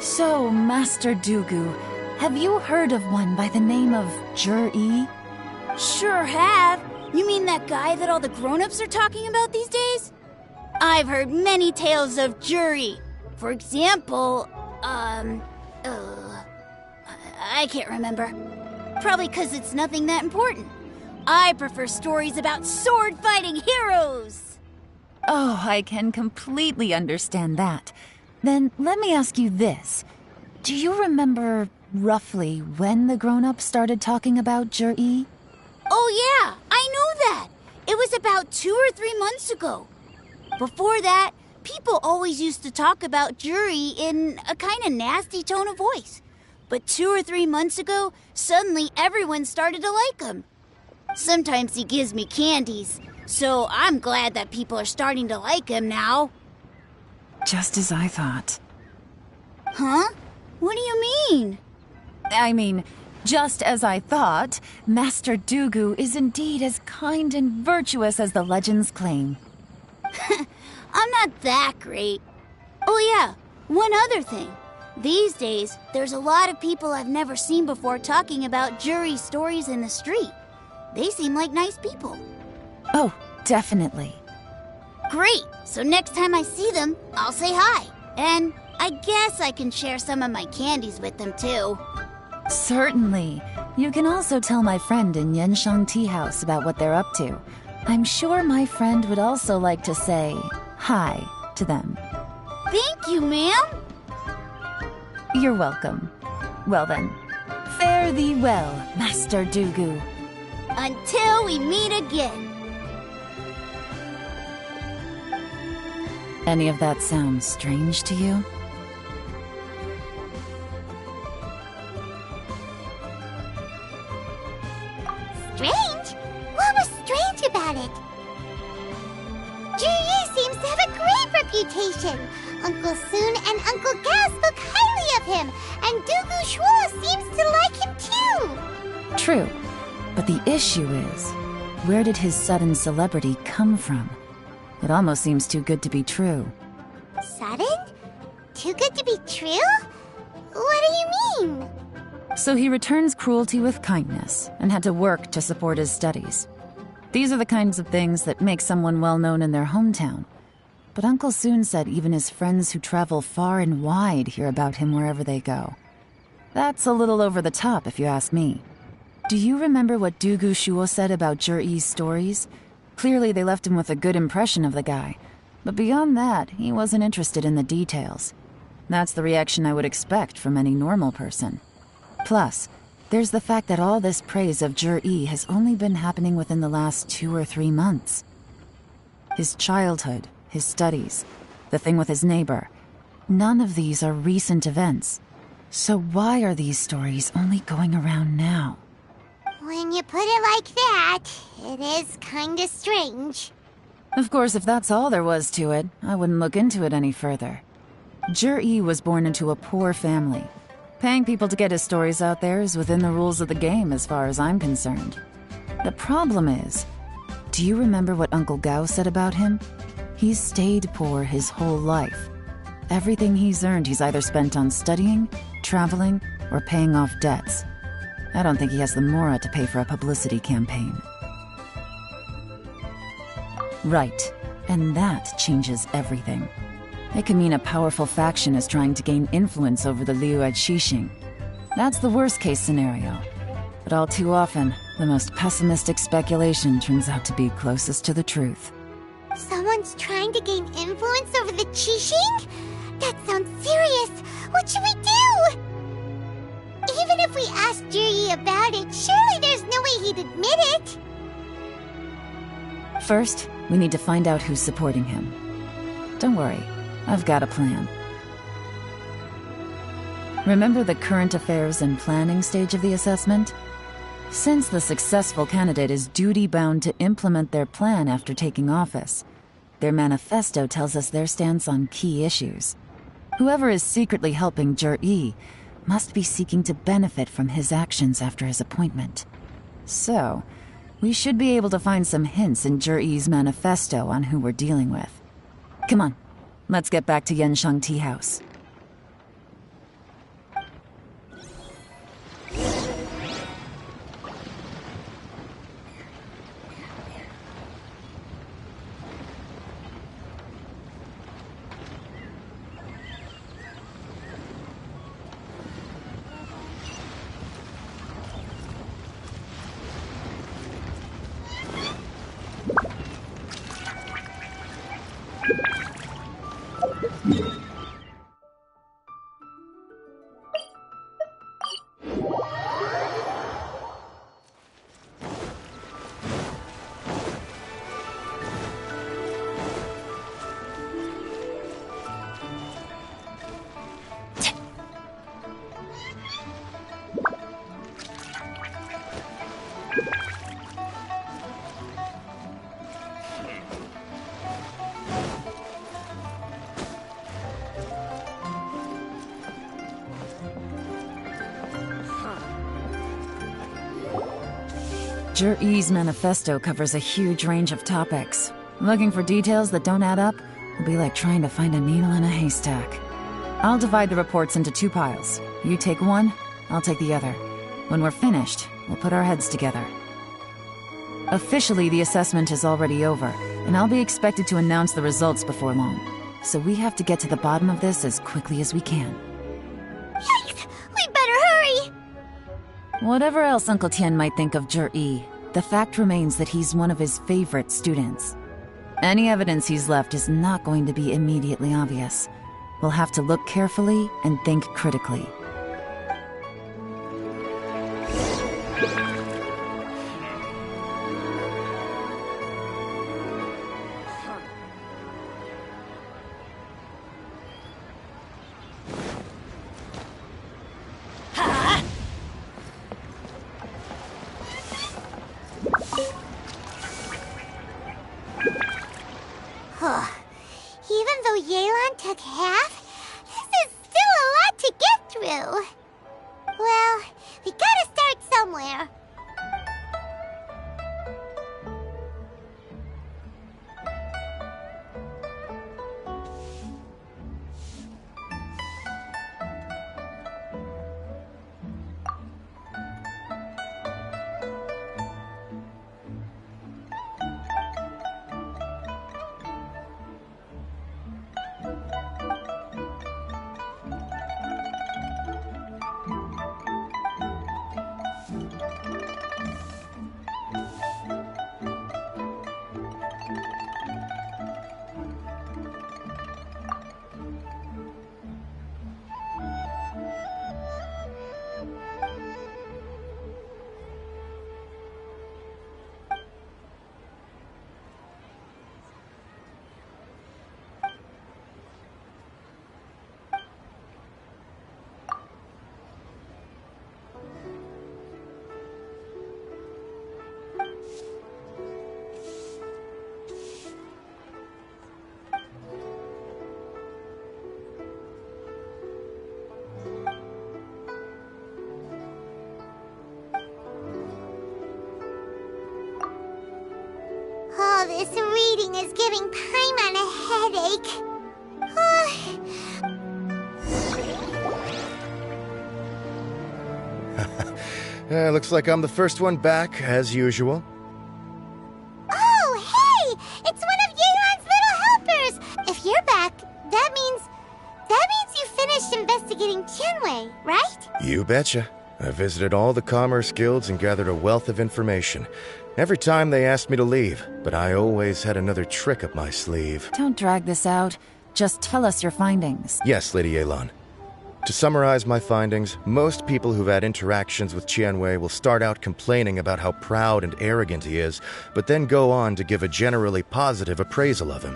So, Master Dugu, have you heard of one by the name of Jur-E? Sure have. You mean that guy that all the grown-ups are talking about these days? I've heard many tales of Juri. For example, I can't remember. Probably because it's nothing that important. I prefer stories about sword-fighting heroes. Oh, I can completely understand that. Then let me ask you this. Do you remember roughly when the grown-ups started talking about Jur-E? Oh yeah, I know that. It was about 2 or 3 months ago. Before that, people always used to talk about Juri in a kind of nasty tone of voice. But 2 or 3 months ago, suddenly everyone started to like him. Sometimes he gives me candies, so I'm glad that people are starting to like him now. Just as I thought. Huh? What do you mean? I mean, just as I thought, Master Dugu is indeed as kind and virtuous as the legends claim. I'm not that great. Oh yeah, one other thing. These days, there's a lot of people I've never seen before talking about Juri stories in the street. They seem like nice people. Oh, definitely. Great! So next time I see them, I'll say hi. And I guess I can share some of my candies with them too. Certainly. You can also tell my friend in Yenshang Tea House about what they're up to. I'm sure my friend would also like to say hi to them. Thank you, ma'am. You're welcome. Well then, fare thee well, Master Dugu. Until we meet again. Any of that sound strange to you? Strange? What was strange about it? Juri seems to have a great reputation. Uncle Soon and Uncle Gas spoke highly of him, and Dugu Shuo seems to like him too. True, but the issue is, where did his sudden celebrity come from? It almost seems too good to be true. Sudden? Too good to be true? What do you mean? So he returns cruelty with kindness and had to work to support his studies. These are the kinds of things that make someone well known in their hometown. but Uncle Soon said even his friends who travel far and wide hear about him wherever they go. That's a little over the top, if you ask me. Do you remember what Dugu Shuo said about Jur-E's stories? Clearly they left him with a good impression of the guy, but beyond that, he wasn't interested in the details. That's the reaction I would expect from any normal person. Plus, there's the fact that all this praise of Jur-E has only been happening within the last 2 or 3 months. His childhood, his studies, the thing with his neighbor, none of these are recent events. So why are these stories only going around now? When you put it like that, it is kinda strange. Of course, if that's all there was to it, I wouldn't look into it any further. Jur-E was born into a poor family. Paying people to get his stories out there is within the rules of the game as far as I'm concerned. The problem is, do you remember what Uncle Gao said about him? He's stayed poor his whole life. Everything he's earned he's either spent on studying, traveling, or paying off debts. I don't think he has the mora to pay for a publicity campaign. Right, and that changes everything. It can mean a powerful faction is trying to gain influence over the Liu at Xixing. That's the worst-case scenario. But all too often, the most pessimistic speculation turns out to be closest to the truth. Someone's trying to gain influence over the Qixing? That sounds serious. What should we do? Even if we asked Juri about it, surely there's no way he'd admit it. First, we need to find out who's supporting him. Don't worry, I've got a plan. Remember the current affairs and planning stage of the assessment? Since the successful candidate is duty-bound to implement their plan after taking office, their manifesto tells us their stance on key issues. Whoever is secretly helping Jur-E must be seeking to benefit from his actions after his appointment. So, we should be able to find some hints in Jur-E's manifesto on who we're dealing with. Come on, let's get back to Yenshang Tea House. Jur-E's manifesto covers a huge range of topics. Looking for details that don't add up will be like trying to find a needle in a haystack. I'll divide the reports into 2 piles. You take one, I'll take the other. When we're finished, we'll put our heads together. Officially, the assessment is already over, and I'll be expected to announce the results before long. So we have to get to the bottom of this as quickly as we can. Yikes! We better hurry! Whatever else Uncle Tian might think of Jur-E, the fact remains that he's one of his favorite students. Any evidence he's left is not going to be immediately obvious. We'll have to look carefully and think critically. Even though Yelan took half, this is still a lot to get through. Well, we gotta start somewhere. talking is giving Paimon a headache. Looks like I'm the first one back, as usual. Oh, hey! It's one of Yelan's little helpers! If you're back, that means you finished investigating Tianwei, right? You betcha. I visited all the commerce guilds and gathered a wealth of information. Every time they asked me to leave, but I always had another trick up my sleeve. Don't drag this out. Just tell us your findings. Yes, Lady Yelan. To summarize my findings, most people who've had interactions with Tianwei will start out complaining about how proud and arrogant he is, but then go on to give a generally positive appraisal of him.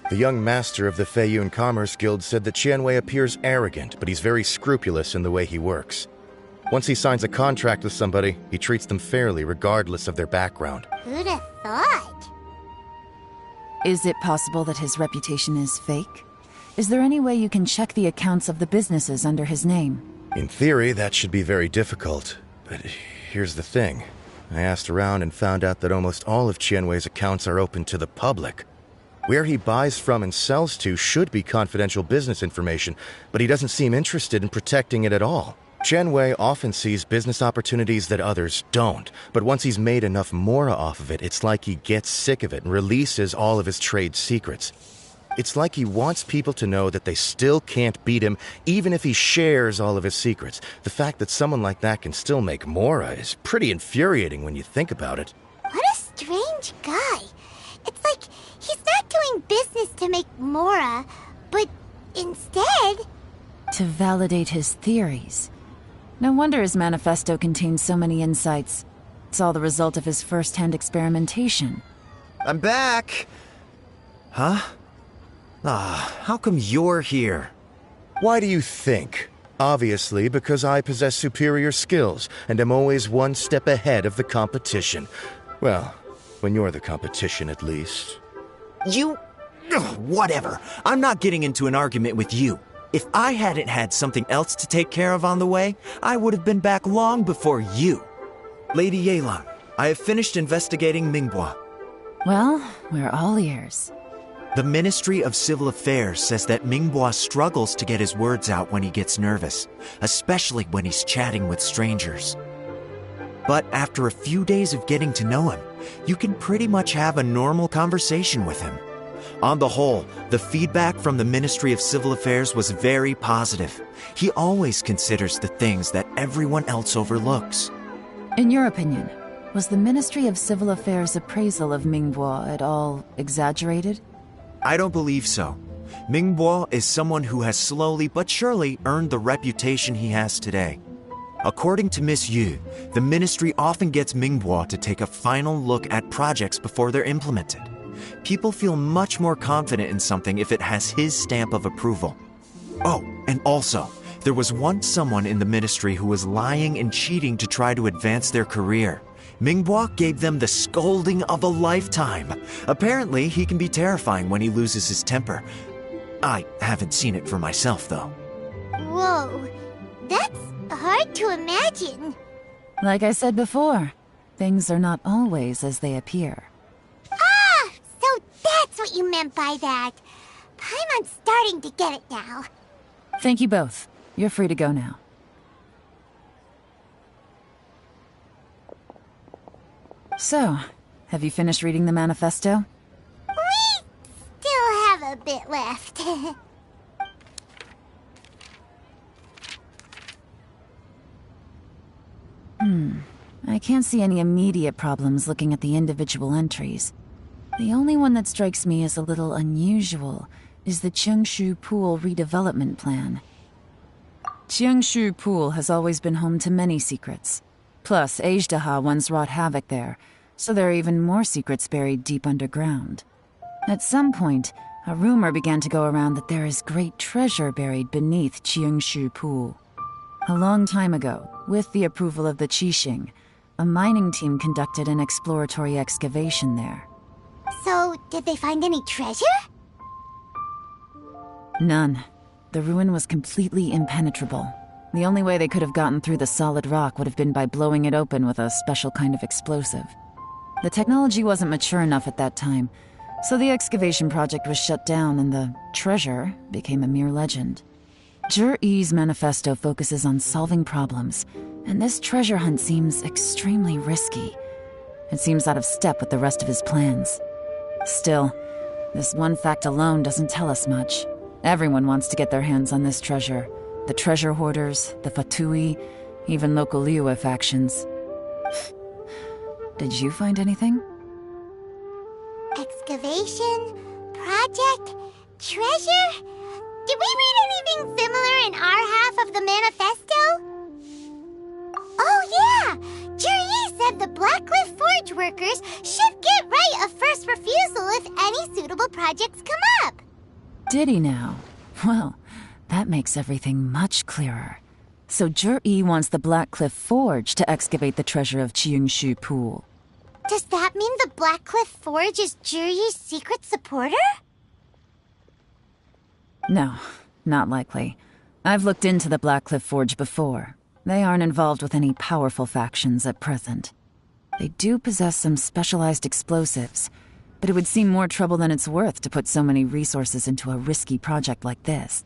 The young master of the Feiyun Commerce Guild said that Tianwei appears arrogant, but he's very scrupulous in the way he works. Once he signs a contract with somebody, he treats them fairly regardless of their background. Who'd have thought? Is it possible that his reputation is fake? Is there any way you can check the accounts of the businesses under his name? In theory, that should be very difficult. But here's the thing. I asked around and found out that almost all of Tianwei's accounts are open to the public. Where he buys from and sells to should be confidential business information, but he doesn't seem interested in protecting it at all. Tianwei often sees business opportunities that others don't, but once he's made enough mora off of it, it's like he gets sick of it and releases all of his trade secrets. It's like he wants people to know that they still can't beat him, even if he shares all of his secrets. The fact that someone like that can still make mora is pretty infuriating when you think about it. What a strange guy. It's like he's not doing business to make mora, but instead... to validate his theories. No wonder his manifesto contains so many insights. It's all the result of his first-hand experimentation. I'm back! Huh? How come you're here? Why do you think? Obviously, because I possess superior skills and am always one step ahead of the competition. Well, when you're the competition, at least. You... whatever. I'm not getting into an argument with you. If I hadn't had something else to take care of on the way, I would have been back long before you. Lady Yelan, I have finished investigating Minghua. Well, we're all ears. The Ministry of Civil Affairs says that Minghua struggles to get his words out when he gets nervous, especially when he's chatting with strangers. But after a few days of getting to know him, you can pretty much have a normal conversation with him. On the whole, the feedback from the Ministry of Civil Affairs was very positive. He always considers the things that everyone else overlooks. In your opinion, was the Ministry of Civil Affairs' appraisal of Minghua at all exaggerated? I don't believe so. Minghua is someone who has slowly but surely earned the reputation he has today. According to Miss Yu, the ministry often gets Minghua to take a final look at projects before they're implemented. People feel much more confident in something if it has his stamp of approval. Oh, and also, there was once someone in the ministry who was lying and cheating to try to advance their career. Minghua gave them the scolding of a lifetime. Apparently, he can be terrifying when he loses his temper. I haven't seen it for myself, though. Whoa, that's hard to imagine. Like I said before, things are not always as they appear. Ah, so that's what you meant by that. Paimon's starting to get it now. Thank you both. You're free to go now. So, have you finished reading the manifesto? We still have a bit left. I can't see any immediate problems looking at the individual entries. The only one that strikes me as a little unusual is the Chengshu Pool redevelopment plan. Chengshu Pool has always been home to many secrets. Plus, Ajdaha once wrought havoc there, so there are even more secrets buried deep underground. At some point, a rumor began to go around that there is great treasure buried beneath Chengshu Pool. A long time ago, with the approval of the Qixing, a mining team conducted an exploratory excavation there. So, did they find any treasure? None. The ruin was completely impenetrable. The only way they could have gotten through the solid rock would have been by blowing it open with a special kind of explosive. The technology wasn't mature enough at that time, So the excavation project was shut down and the treasure became a mere legend. Zhi-Yi's manifesto focuses on solving problems, and this treasure hunt seems extremely risky. It seems out of step with the rest of his plans. Still, this one fact alone doesn't tell us much. Everyone wants to get their hands on this treasure. The treasure hoarders, the Fatui, even local Liyue factions. Did you find anything? Excavation, project, treasure? Did we read anything similar in our half of the manifesto? Oh yeah! Zhi-Yi said the Blackcliff Forge workers should get right of first refusal if any suitable projects come up. Did he now? Well, that makes everything much clearer. So Zhi-Yi wants the Blackcliff Forge to excavate the treasure of Qingshu Pool. Does that mean the Blackcliff Forge is Zhi-Yi's secret supporter? No, not likely. I've looked into the Blackcliff Forge before. They aren't involved with any powerful factions at present. They do possess some specialized explosives, but it would seem more trouble than it's worth to put so many resources into a risky project like this.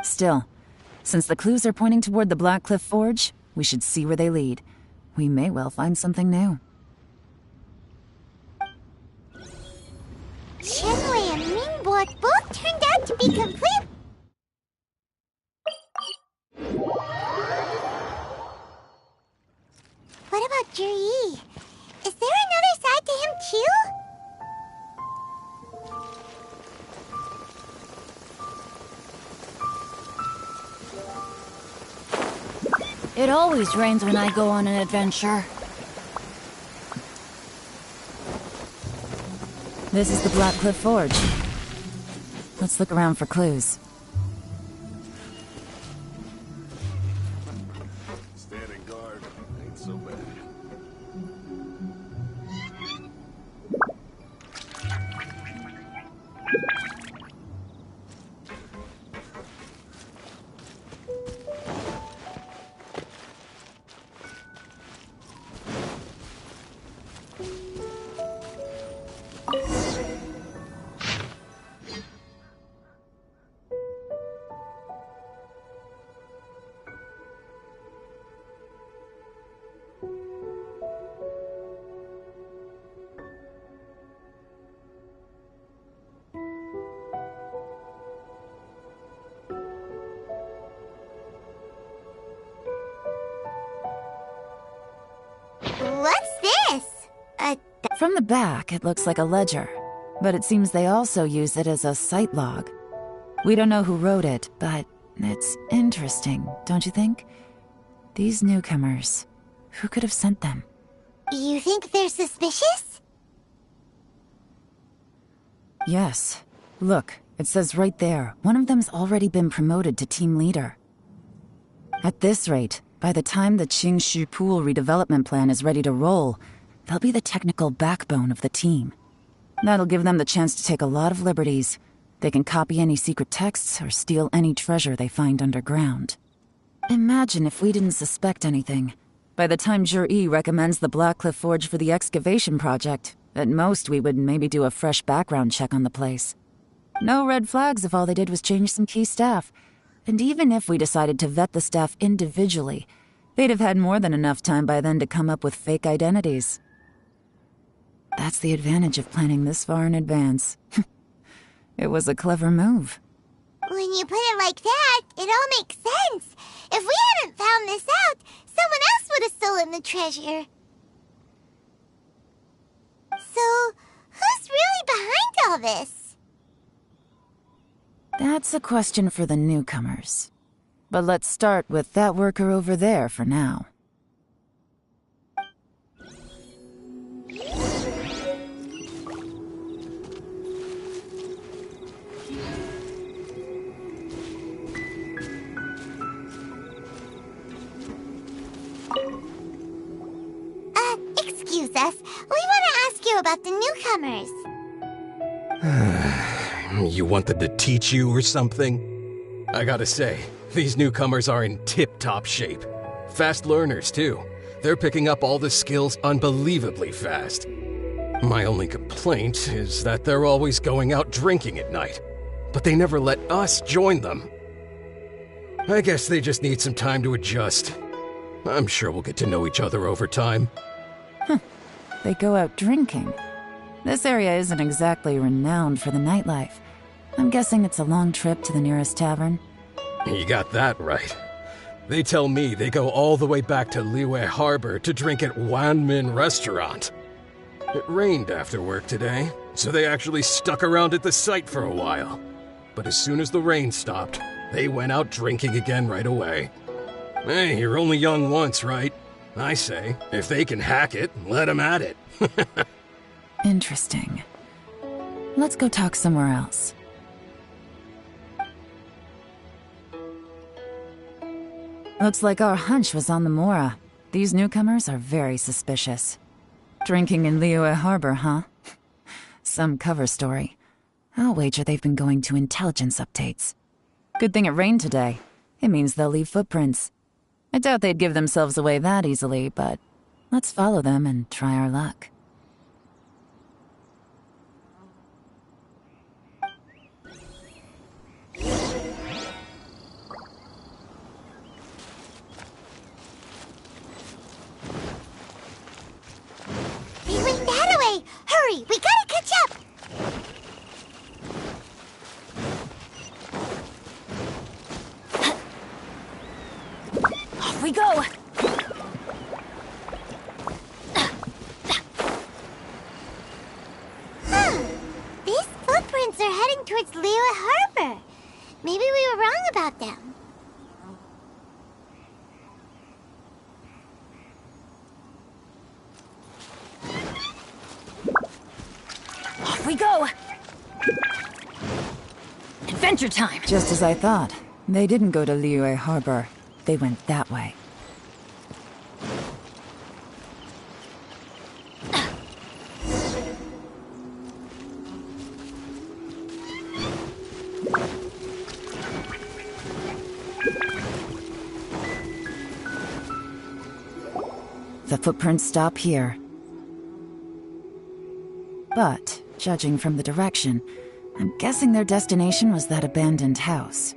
Still, since the clues are pointing toward the Blackcliff Forge, we should see where they lead. We may well find something new. Qianwei and Mingbo both turned out to be complete. What about Zhi-Yi? Is there another side to him too? It always rains when I go on an adventure. This is the Blackcliff Forge. Let's look around for clues. Standing guard ain't so bad. What's this? From the back, it looks like a ledger, but it seems they also use it as a site log. We don't know who wrote it, but it's interesting, don't you think? These newcomers, who could have sent them? You think they're suspicious? Yes. Look, it says right there, one of them's already been promoted to team leader. At this rate, by the time the Qingshu Pool redevelopment plan is ready to roll, they'll be the technical backbone of the team. That'll give them the chance to take a lot of liberties. They can copy any secret texts or steal any treasure they find underground. Imagine if we didn't suspect anything. By the time Zhi-Yi recommends the Blackcliff Forge for the excavation project, at most we would maybe do a fresh background check on the place. No red flags if all they did was change some key staff. And even if we decided to vet the staff individually, they'd have had more than enough time by then to come up with fake identities. That's the advantage of planning this far in advance. It was a clever move. When you put it like that, it all makes sense. If we hadn't found this out, someone else would have stolen the treasure. So, who's really behind all this? That's a question for the newcomers. But let's start with that worker over there for now. Excuse us. We want to ask you about the newcomers. You want them to teach you or something? I gotta say, these newcomers are in tip-top shape. Fast learners, too. They're picking up all the skills unbelievably fast. My only complaint complaint is that they're always going out drinking at night, but they never let us join them. I guess they just need some time to adjust. I'm sure we'll get to know each other over time. They go out drinking. This area isn't exactly renowned for the nightlife. I'm guessing it's a long trip to the nearest tavern. You got that right. They tell me they go all the way back to Liyue Harbor to drink at Wanmin Restaurant. It rained after work today, so they actually stuck around at the site for a while. But as soon as the rain stopped, they went out drinking again right away. Hey, you're only young once, right? I say, if they can hack it, let them at it. Interesting. Let's go talk somewhere else. Looks like our hunch was on the Mora. These newcomers are very suspicious. Drinking in Liyue Harbor, huh? Some cover story. I'll wager they've been going to intelligence updates. Good thing it rained today. It means they'll leave footprints. I doubt they'd give themselves away that easily, but let's follow them and try our luck. They went that way! Hurry, we gotta catch up! Off we go! These footprints are heading towards Liyue Harbor. Maybe we were wrong about them. Off we go! Adventure time! Just as I thought. They didn't go to Liyue Harbor. They went that way. The footprints stop here. But, judging from the direction, I'm guessing their destination was that abandoned house.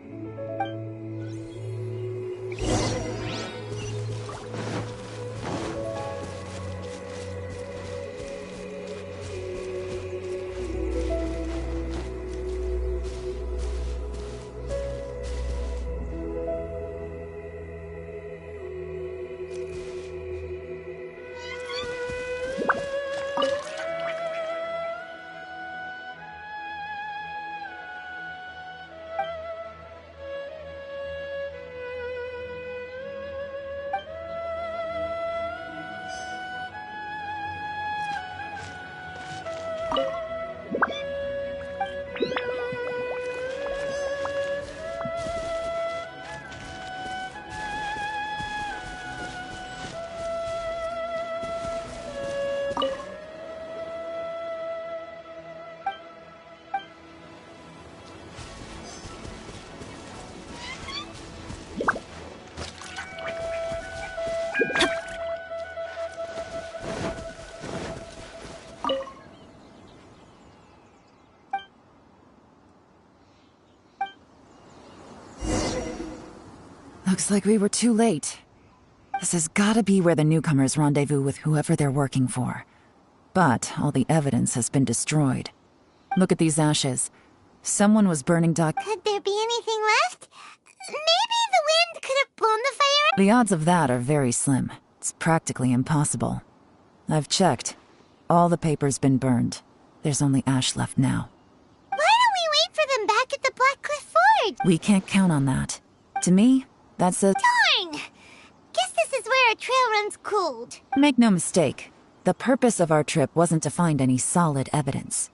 Looks like we were too late. This has gotta be where the newcomers rendezvous with whoever they're working for. But all the evidence has been destroyed. Look at these ashes. Someone was burning Could there be anything left? Maybe the wind could have blown the fire out? The odds of that are very slim. It's practically impossible. I've checked. All the paper's been burned. There's only ash left now. Why don't we wait for them back at the Black Cliff Ford? We can't count on that. To me, that's a... Darn! Guess this is where a trail runs cold. Make no mistake. The purpose of our trip wasn't to find any solid evidence.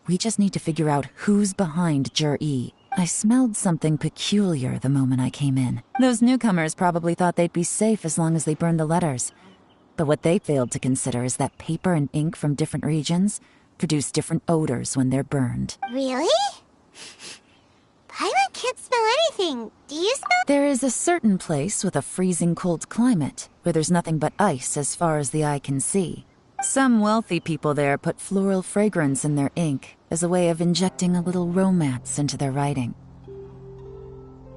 We just need to figure out who's behind Jur-E. I smelled something peculiar the moment I came in. Those newcomers probably thought they'd be safe as long as they burned the letters. But what they failed to consider is that paper and ink from different regions produce different odors when they're burned. Really? Paimon can't smell anything. Do you smell? There is a certain place with a freezing cold climate where there's nothing but ice as far as the eye can see. Some wealthy people there put floral fragrance in their ink as a way of injecting a little romance into their writing.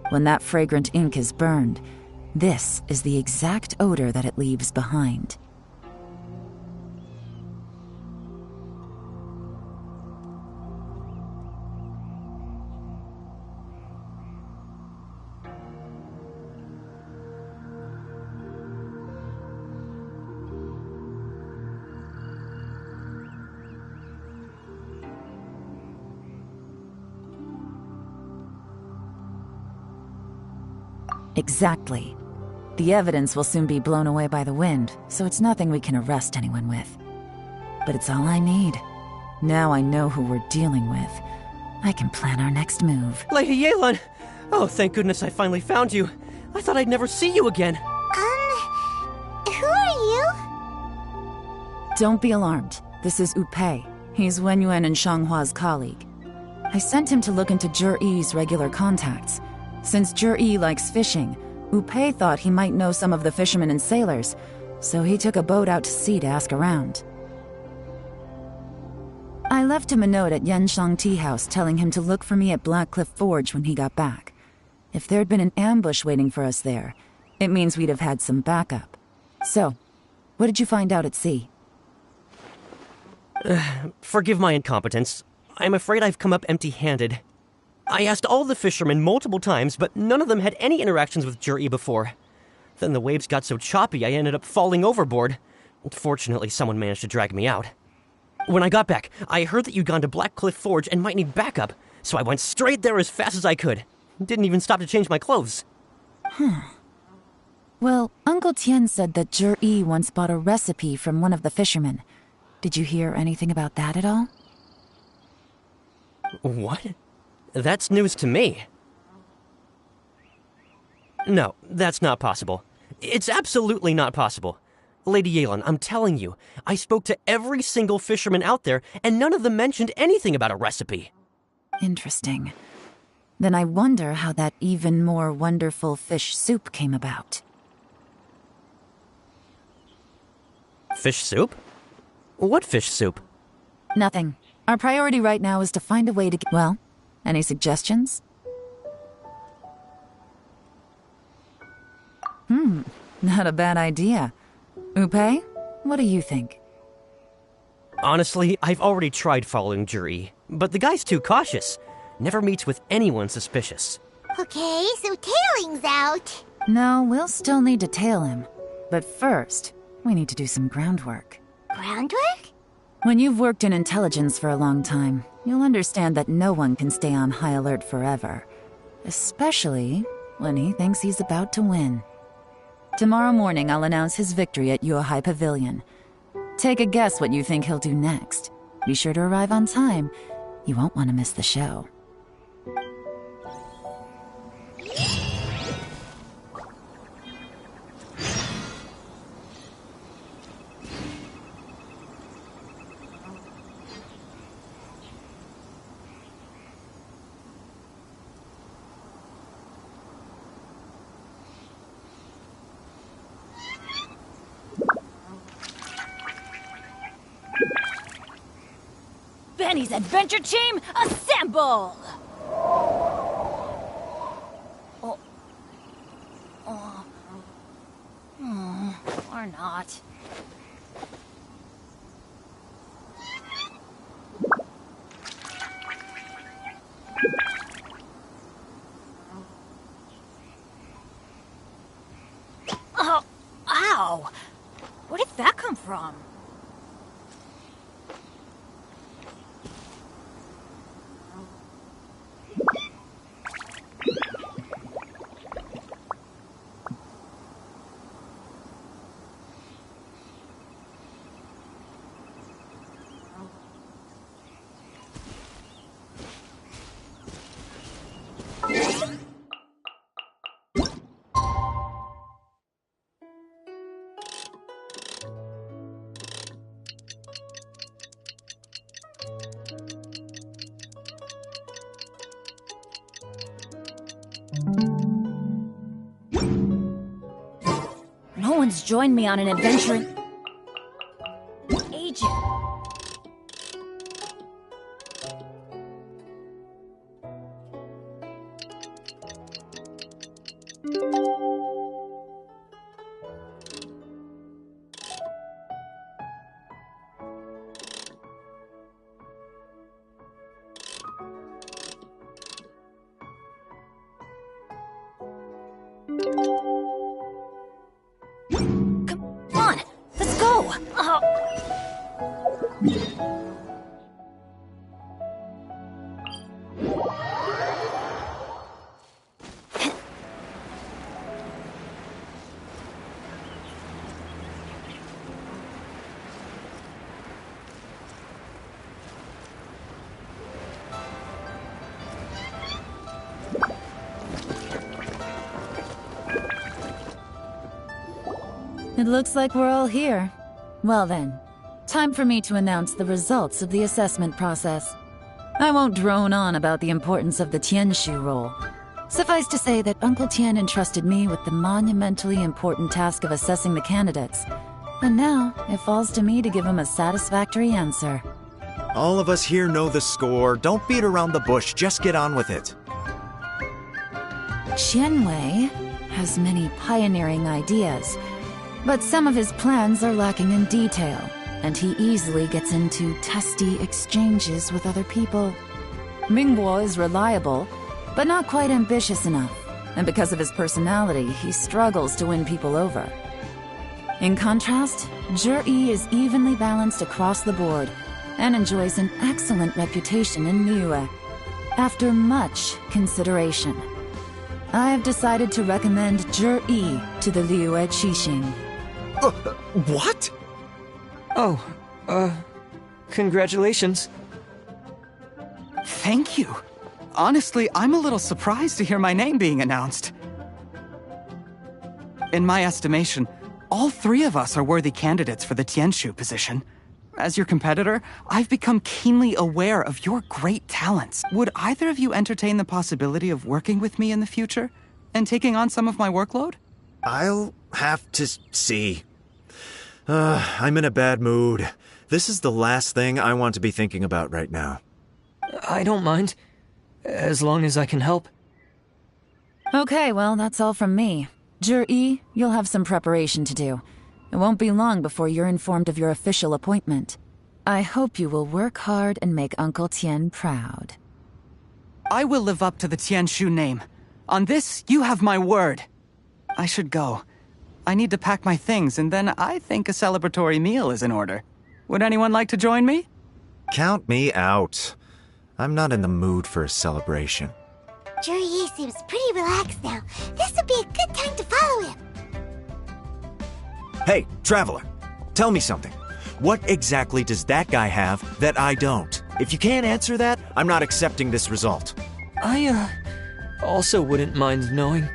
When that fragrant ink is burned, this is the exact odor that it leaves behind. Exactly. The evidence will soon be blown away by the wind, so it's nothing we can arrest anyone with. But it's all I need. Now I know who we're dealing with. I can plan our next move. Lady Yelan! Oh, thank goodness I finally found you. I thought I'd never see you again. Who are you? Don't be alarmed. This is Upei. He's Wenyuan and Shanghua's colleague. I sent him to look into Zhiyi's regular contacts. Since Zhiyi likes fishing, Upei thought he might know some of the fishermen and sailors, so he took a boat out to sea to ask around. I left him a note at Yanshang Tea House telling him to look for me at Blackcliff Forge when he got back. If there'd been an ambush waiting for us there, it means we'd have had some backup. So, what did you find out at sea? Forgive my incompetence. I'm afraid I've come up empty-handed. I asked all the fishermen multiple times, but none of them had any interactions with Zhiyi before. Then the waves got so choppy I ended up falling overboard. Fortunately, someone managed to drag me out. When I got back, I heard that you'd gone to Blackcliff Forge and might need backup, so I went straight there as fast as I could. Didn't even stop to change my clothes. Well, Uncle Tian said that Zhiyi once bought a recipe from one of the fishermen. Did you hear anything about that at all? What? That's news to me. No, that's not possible. It's absolutely not possible. Lady Yelan, I'm telling you, I spoke to every single fisherman out there, and none of them mentioned anything about a recipe. Interesting. Then I wonder how that even more wonderful fish soup came about. Fish soup? What fish soup? Nothing. Our priority right now is to find a way to get... Well, any suggestions? Not a bad idea. Upei, what do you think? Honestly, I've already tried following Zhiyi, but the guy's too cautious. Never meets with anyone suspicious. Okay, so tailing's out. No, we'll still need to tail him. But first, we need to do some groundwork. Groundwork? When you've worked in intelligence for a long time, you'll understand that no one can stay on high alert forever. Especially when he thinks he's about to win. Tomorrow morning, I'll announce his victory at Yuehai Pavilion. Take a guess what you think he'll do next. Be sure to arrive on time. You won't want to miss the show. Benny's adventure team, assemble! Or not. Oh, ow! Where did that come from? No one's joined me on an adventure in Come on, let's go! It looks like we're all here. Well then, time for me to announce the results of the assessment process. I won't drone on about the importance of the Tianshu role. Suffice to say that Uncle Tian entrusted me with the monumentally important task of assessing the candidates. And now, it falls to me to give him a satisfactory answer. All of us here know the score. Don't beat around the bush, just get on with it. Qianwei has many pioneering ideas, but some of his plans are lacking in detail, and he easily gets into testy exchanges with other people. Mingguo is reliable, but not quite ambitious enough, and because of his personality, he struggles to win people over. In contrast, Zhi is evenly balanced across the board, and enjoys an excellent reputation in Liyue. After much consideration, I have decided to recommend Zhi to the Liyue Qixing. What? Oh, congratulations. Thank you. Honestly, I'm a little surprised to hear my name being announced. In my estimation, all three of us are worthy candidates for the Tianshu position. As your competitor, I've become keenly aware of your great talents. Would either of you entertain the possibility of working with me in the future and taking on some of my workload? I'll have to see. I'm in a bad mood. This is the last thing I want to be thinking about right now. I don't mind, as long as I can help. Okay, well, that's all from me. Zhi, you'll have some preparation to do. It won't be long before you're informed of your official appointment. I hope you will work hard and make Uncle Tian proud. I will live up to the Tianshu name. On this, you have my word. I should go. I need to pack my things, and then I think a celebratory meal is in order. Would anyone like to join me? Count me out. I'm not in the mood for a celebration. Zhi seems pretty relaxed now. This would be a good time to follow him. Hey, Traveler, tell me something. What exactly does that guy have that I don't? If you can't answer that, I'm not accepting this result. I, also wouldn't mind knowing.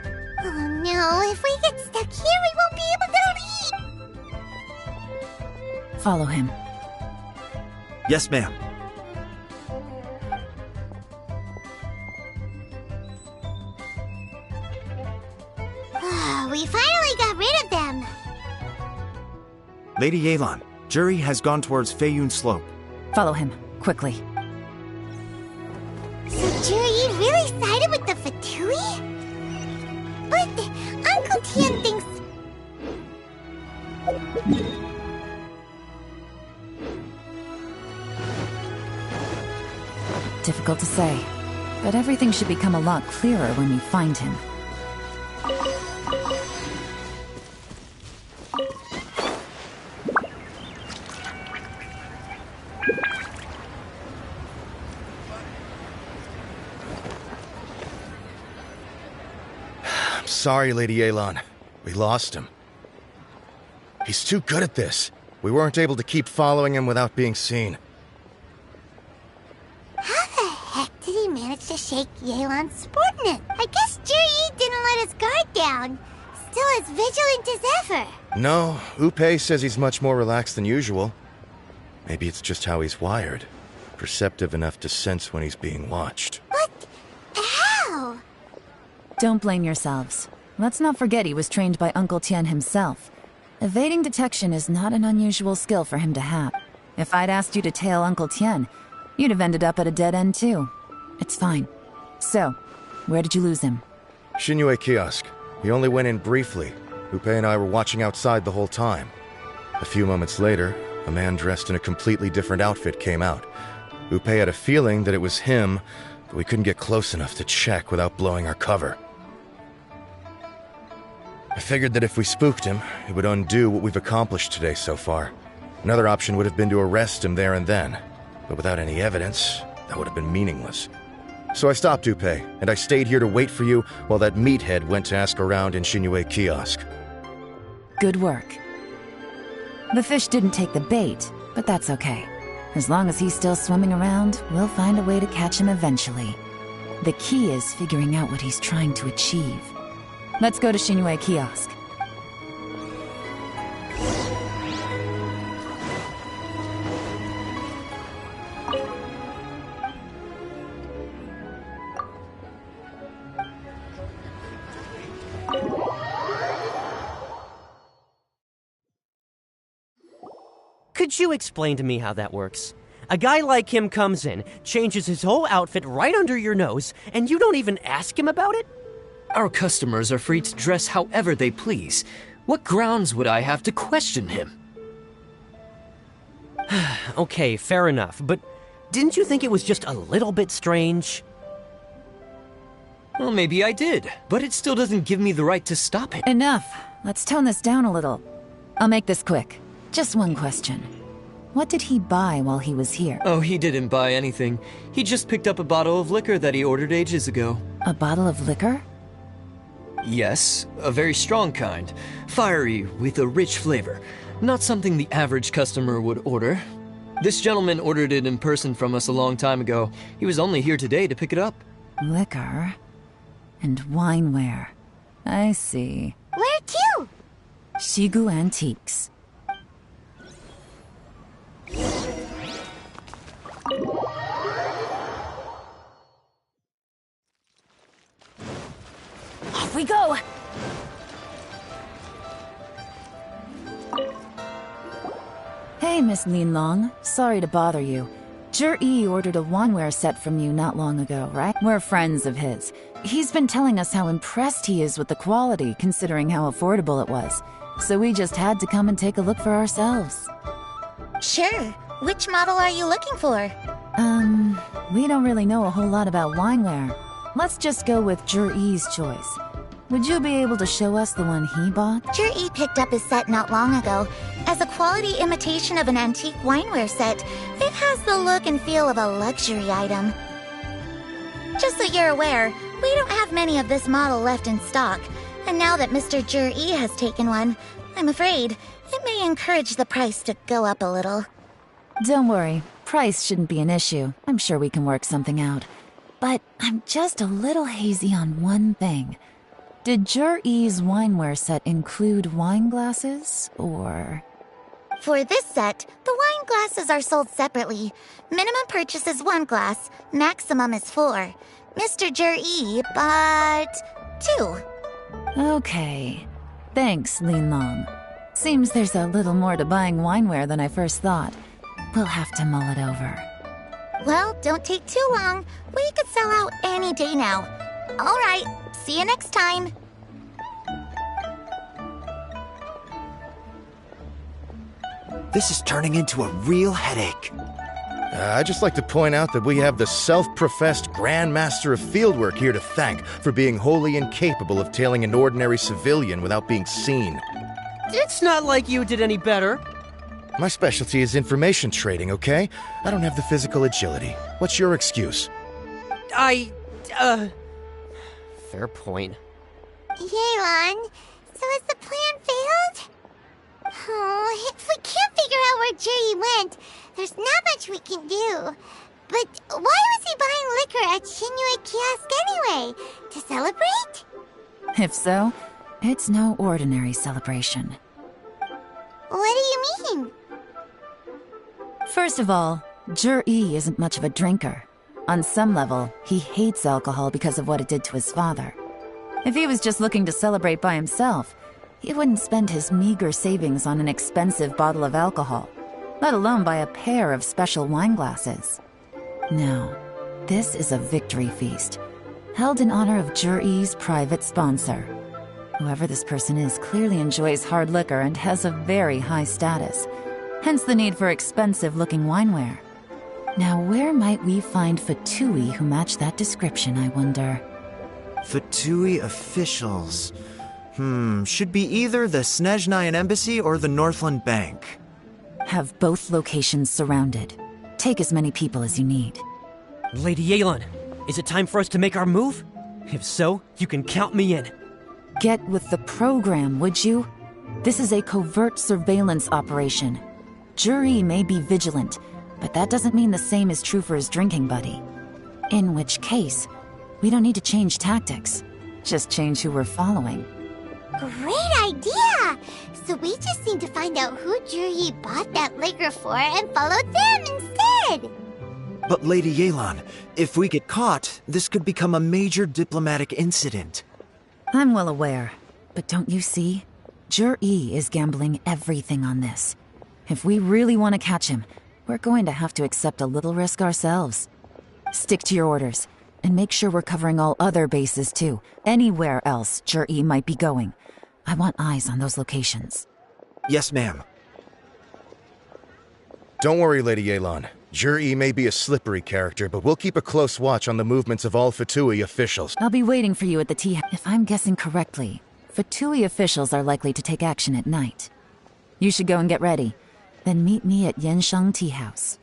Oh no, if we get stuck here, we won't be able to eat! Follow him. Yes, ma'am. We finally got rid of them. Lady Yelan, Zhi has gone towards Feiyun Slope. Follow him, quickly. So Zhi really sided with the Fatui? But Uncle Tian thinks... Difficult to say, but everything should become a lot clearer when we find him. Sorry, Lady Yelan. We lost him. He's too good at this. We weren't able to keep following him without being seen. How the heck did he manage to shake Yelan's subordinate? I guess Zhi didn't let his guard down. Still as vigilant as ever. No, Upe says he's much more relaxed than usual. Maybe it's just how he's wired. Perceptive enough to sense when he's being watched. But how? Don't blame yourselves. Let's not forget he was trained by Uncle Tian himself. Evading detection is not an unusual skill for him to have. If I'd asked you to tail Uncle Tian, you'd have ended up at a dead end too. It's fine. So, where did you lose him? Xinyue Kiosk. He only went in briefly. Upe and I were watching outside the whole time. A few moments later, a man dressed in a completely different outfit came out. Upe had a feeling that it was him, but we couldn't get close enough to check without blowing our cover. I figured that if we spooked him, it would undo what we've accomplished today so far. Another option would have been to arrest him there and then, but without any evidence, that would have been meaningless. So I stopped Upe, and I stayed here to wait for you while that meathead went to ask around in Shinyue Kiosk. Good work. The fish didn't take the bait, but that's okay. As long as he's still swimming around, we'll find a way to catch him eventually. The key is figuring out what he's trying to achieve. Let's go to Shinyue Kiosk. Could you explain to me how that works? A guy like him comes in, changes his whole outfit right under your nose, and you don't even ask him about it? Our customers are free to dress however they please. What grounds would I have to question him? Okay, fair enough, but didn't you think it was just a little bit strange? Well, maybe I did, but it still doesn't give me the right to stop it. Enough. Let's tone this down a little. I'll make this quick. Just one question. What did he buy while he was here? Oh, he didn't buy anything. He just picked up a bottle of liquor that he ordered ages ago. A bottle of liquor? Yes, a very strong kind. Fiery, with a rich flavor. Not something the average customer would order. This gentleman ordered it in person from us a long time ago. He was only here today to pick it up. Liquor and wineware. I see. Where to? Shigu Antiques. Off we go! Hey, Miss Linlong. Sorry to bother you. Zhi ordered a wanware set from you not long ago, right? We're friends of his. He's been telling us how impressed he is with the quality, considering how affordable it was. So we just had to come and take a look for ourselves. Sure. Which model are you looking for? We don't really know a whole lot about wineware. Let's just go with Zhi's choice. Would you be able to show us the one he bought? Zhi picked up his set not long ago. As a quality imitation of an antique wineware set, it has the look and feel of a luxury item. Just so you're aware, we don't have many of this model left in stock, and now that Mr. Zhi has taken one, I'm afraid it may encourage the price to go up a little. Don't worry, price shouldn't be an issue. I'm sure we can work something out. But I'm just a little hazy on one thing. Did Zhi's wineware set include wine glasses, or...? For this set, the wine glasses are sold separately. Minimum purchase is 1 glass, maximum is 4. Mr. Zhi bought 2. Okay. Thanks, Linlong. Seems there's a little more to buying wineware than I first thought. We'll have to mull it over. Well, don't take too long. We could sell out any day now. All right, see you next time. This is turning into a real headache. I'd just like to point out that we have the self-professed Grand Master of Fieldwork here to thank for being wholly incapable of tailing an ordinary civilian without being seen. It's not like you did any better. My specialty is information trading, okay? I don't have the physical agility. What's your excuse? Fair point. Yelan, so has the plan failed? Oh, if we can't figure out where Zhi went, there's not much we can do. But why was he buying liquor at Shinyue Kiosk anyway? To celebrate? If so, it's no ordinary celebration. What do you mean? First of all, Zhi isn't much of a drinker. On some level, he hates alcohol because of what it did to his father. If he was just looking to celebrate by himself, he wouldn't spend his meager savings on an expensive bottle of alcohol, let alone buy a pair of special wine glasses. No, this is a victory feast, held in honor of Zhi's private sponsor. Whoever this person is clearly enjoys hard liquor and has a very high status. Hence the need for expensive-looking wineware. Now, where might we find Fatui who match that description, I wonder? Fatui officials. Should be either the Snezhnayan Embassy or the Northland Bank. Have both locations surrounded. Take as many people as you need. Lady Yelan, is it time for us to make our move? If so, you can count me in. Get with the program, would you? This is a covert surveillance operation. Jury may be vigilant, but that doesn't mean the same is true for his drinking buddy. In which case, we don't need to change tactics. Just change who we're following. Great idea! So we just need to find out who Jury bought that liquor for and follow them instead! But Lady Yelan, if we get caught, this could become a major diplomatic incident. I'm well aware, but don't you see? Jury is gambling everything on this. If we really want to catch him, we're going to have to accept a little risk ourselves. Stick to your orders, and make sure we're covering all other bases too. Anywhere else Jury might be going. I want eyes on those locations. Yes, ma'am. Don't worry, Lady Yelan. Jur-E may be a slippery character, but we'll keep a close watch on the movements of all Fatui officials. I'll be waiting for you at the tea house. If I'm guessing correctly, Fatui officials are likely to take action at night. You should go and get ready. Then meet me at Yansheng Tea House.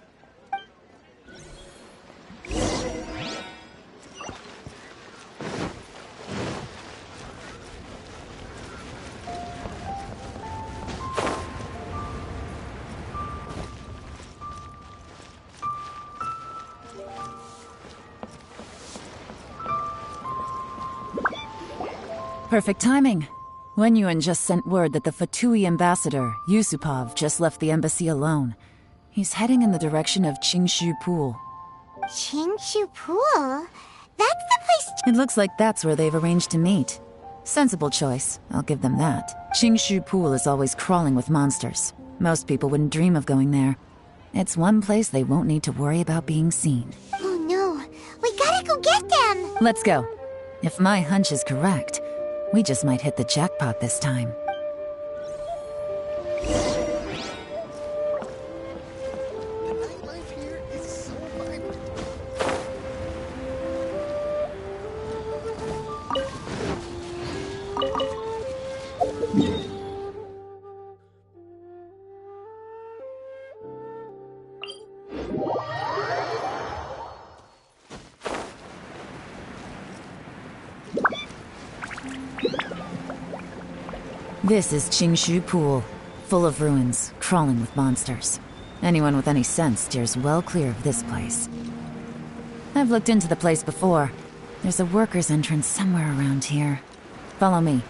Perfect timing. Wenyuan just sent word that the Fatui ambassador, Yusupov, just left the embassy alone. He's heading in the direction of Qingshu Pool. Qingshu Pool? That's the place... It looks like that's where they've arranged to meet. Sensible choice, I'll give them that. Qingshu Pool is always crawling with monsters. Most people wouldn't dream of going there. It's one place they won't need to worry about being seen. Oh no, we gotta go get them! Let's go. If my hunch is correct, we just might hit the jackpot this time. The nightlife here is so vibrant. This is Qingshu Pool, full of ruins, crawling with monsters. Anyone with any sense steers well clear of this place. I've looked into the place before. There's a worker's entrance somewhere around here. Follow me.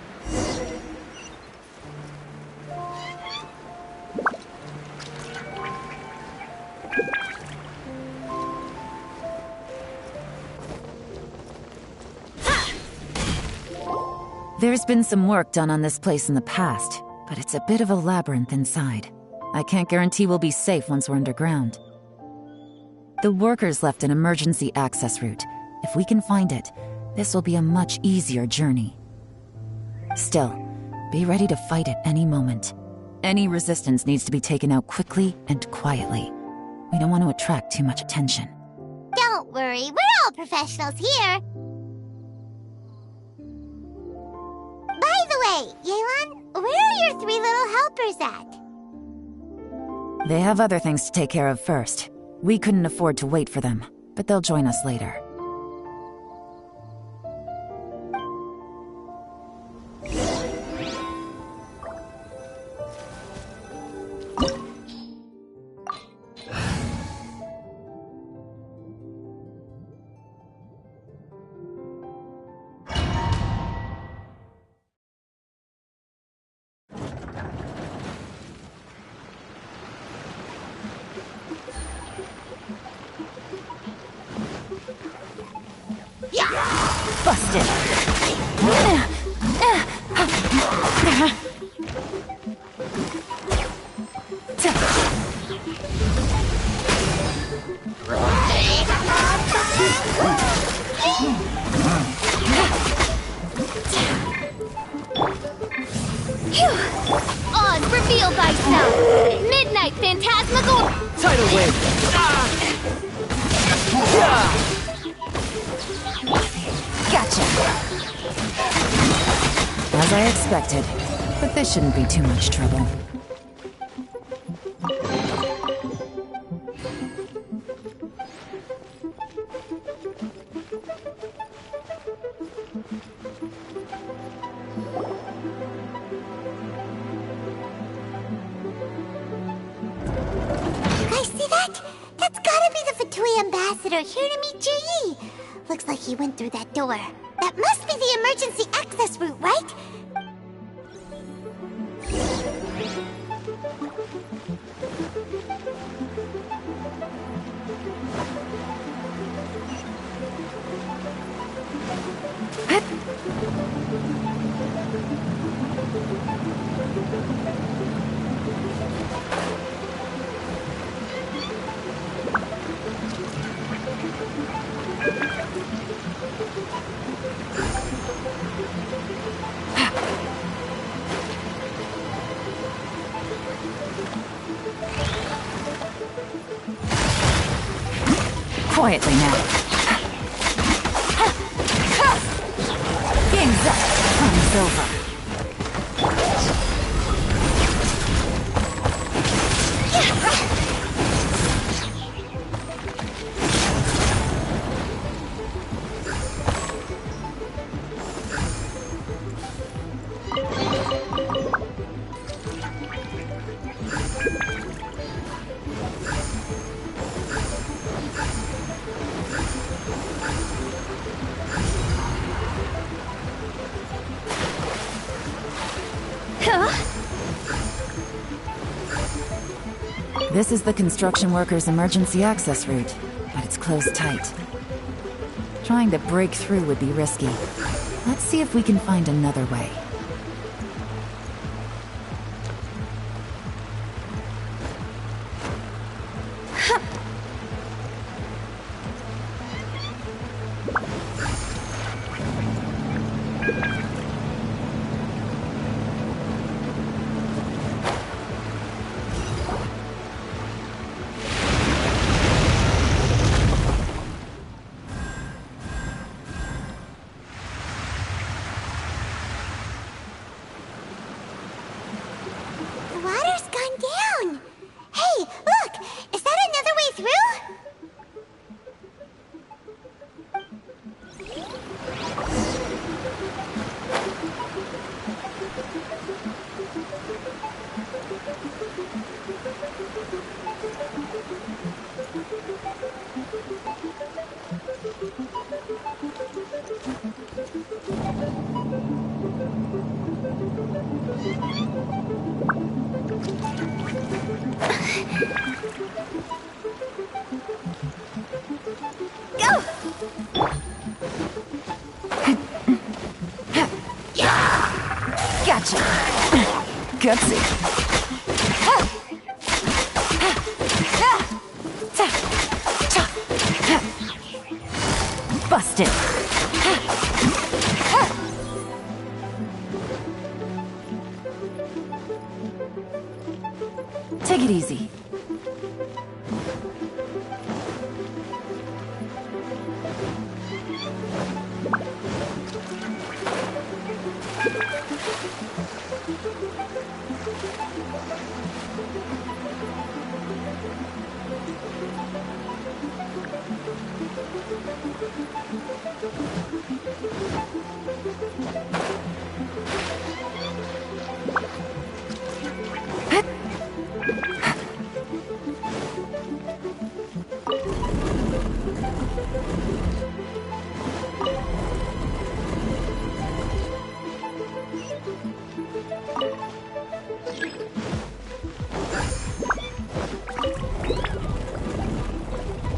There's been some work done on this place in the past, but it's a bit of a labyrinth inside. I can't guarantee we'll be safe once we're underground. The workers left an emergency access route. If we can find it, this will be a much easier journey. Still, be ready to fight at any moment. Any resistance needs to be taken out quickly and quietly. We don't want to attract too much attention. Don't worry, we're all professionals here. By the way, Yelan, where are your 3 little helpers at? They have other things to take care of first. We couldn't afford to wait for them, but they'll join us later. Busted! Electromagnetic Phantasmical! Tidal wave! Gotcha! As I expected. But this shouldn't be too much trouble. That's gotta be the Fatui ambassador here to meet Ji. Looks like he went through that door. That must be the emergency access route, right? Quietly now. Game's up. Fun's over. This is the construction workers' emergency access route, but it's closed tight. Trying to break through would be risky. Let's see if we can find another way. Gotcha. Gutsy. Busted. Take it easy.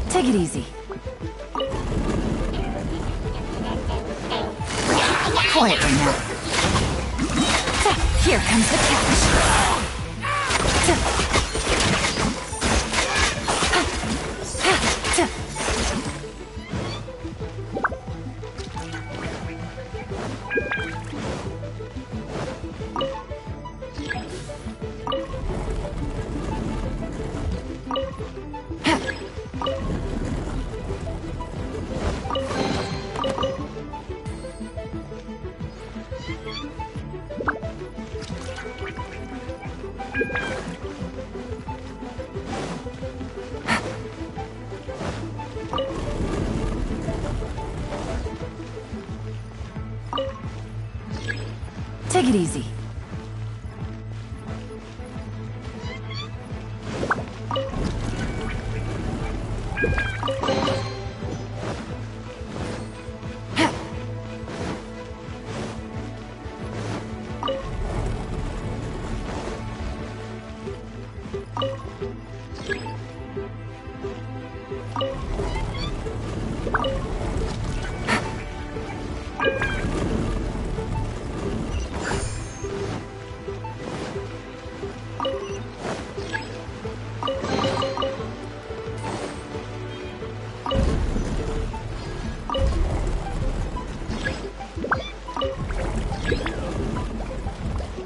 Take it easy. Quietly now. Here comes the catch. Take it easy.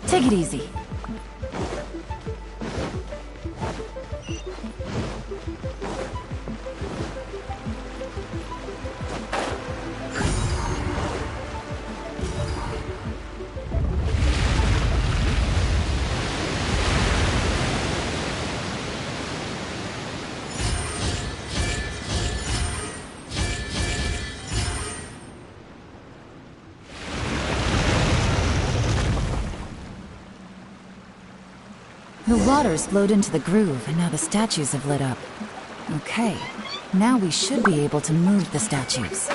Take it easy. The water's flowed into the groove, and now the statues have lit up. Okay, now we should be able to move the statues.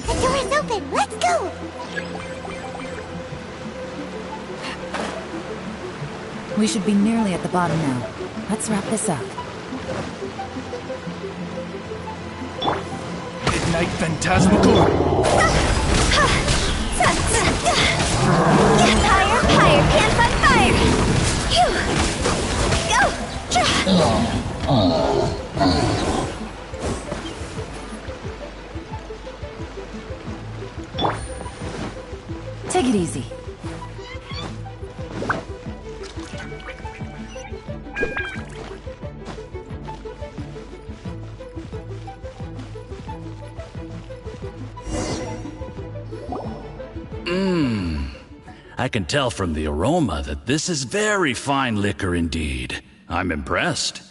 The door is open. Let's go. We should be nearly at the bottom now. Let's wrap this up. Midnight Phantasmacore! Higher, higher, pants on fire! Take it easy. I can tell from the aroma that this is very fine liquor indeed. I'm impressed.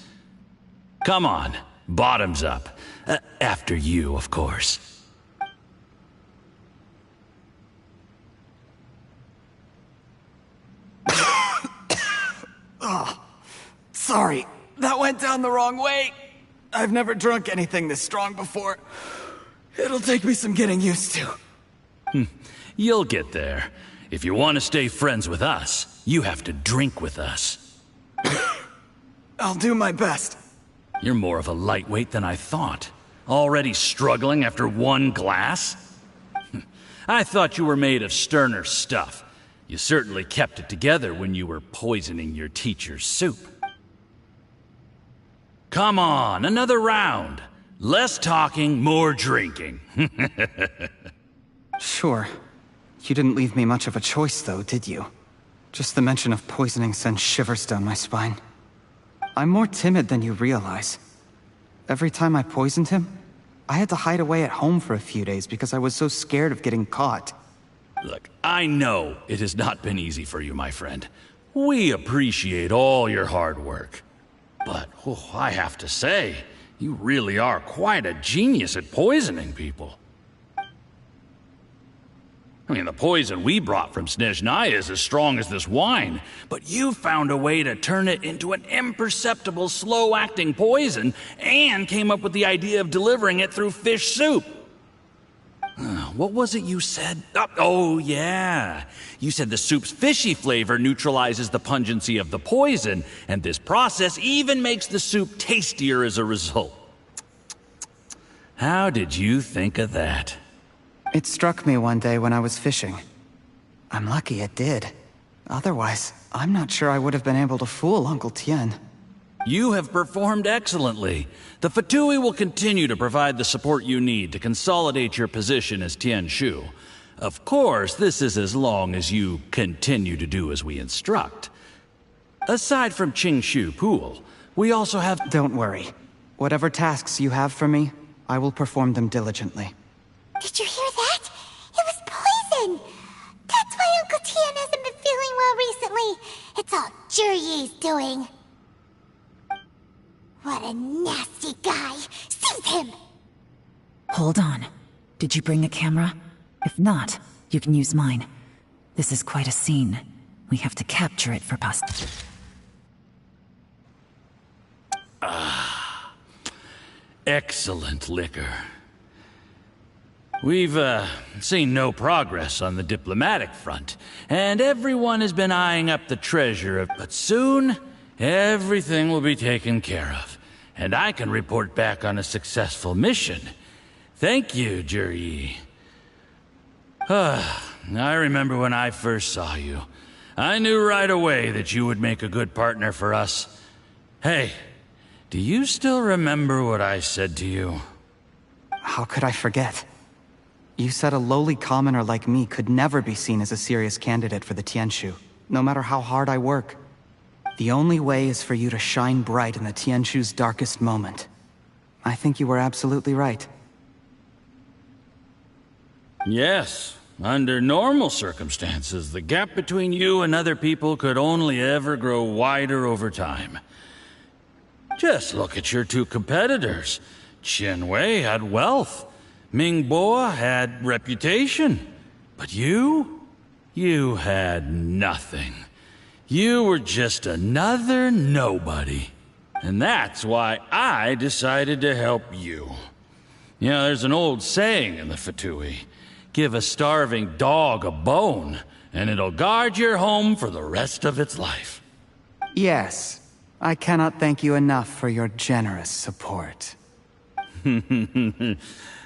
Come on, bottoms up. After you, of course. Oh, sorry. That went down the wrong way. I've never drunk anything this strong before. It'll take me some getting used to. You'll get there. If you want to stay friends with us, you have to drink with us. I'll do my best. You're more of a lightweight than I thought. Already struggling after one glass? I thought you were made of sterner stuff. You certainly kept it together when you were poisoning your teacher's soup. Come on, another round. Less talking, more drinking. Sure. You didn't leave me much of a choice, though, did you? Just the mention of poisoning sends shivers down my spine. I'm more timid than you realize. Every time I poisoned him, I had to hide away at home for a few days because I was so scared of getting caught. Look, I know it has not been easy for you, my friend. We appreciate all your hard work. But, I have to say, you really are quite a genius at poisoning people. I mean, the poison we brought from Snezhnaya is as strong as this wine, but you found a way to turn it into an imperceptible, slow-acting poison and came up with the idea of delivering it through fish soup. What was it you said? Oh, yeah. You said the soup's fishy flavor neutralizes the pungency of the poison, and this process even makes the soup tastier as a result. How did you think of that? It struck me one day when I was fishing. I'm lucky it did. Otherwise, I'm not sure I would have been able to fool Uncle Tien. You have performed excellently. The Fatui will continue to provide the support you need to consolidate your position as Tien Shu. Of course, this is as long as you continue to do as we instruct. Aside from Qing Shu Pool, we also have— Don't worry. Whatever tasks you have for me, I will perform them diligently. Did you hear that? It was poison! That's why Uncle Tien hasn't been feeling well recently. It's all Jurye's doing. What a nasty guy! Seize him! Hold on. Did you bring a camera? If not, you can use mine. This is quite a scene. We have to capture it for past. Excellent liquor. We've, seen no progress on the diplomatic front, and everyone has been eyeing up the treasure, but soon, everything will be taken care of, and I can report back on a successful mission. Thank you, Juryi. I remember when I first saw you. I knew right away that you would make a good partner for us. Hey, do you still remember what I said to you? How could I forget? You said a lowly commoner like me could never be seen as a serious candidate for the Tianshu, no matter how hard I work. The only way is for you to shine bright in the Tianshu's darkest moment. I think you were absolutely right. Yes. Under normal circumstances, the gap between you and other people could only ever grow wider over time. Just look at your two competitors. Qian Wei had wealth. Ming Boa had reputation. But you had nothing. You were just another nobody. And that's why I decided to help you. You know, there's an old saying in the Fatui. Give a starving dog a bone, and it'll guard your home for the rest of its life. Yes. I cannot thank you enough for your generous support. You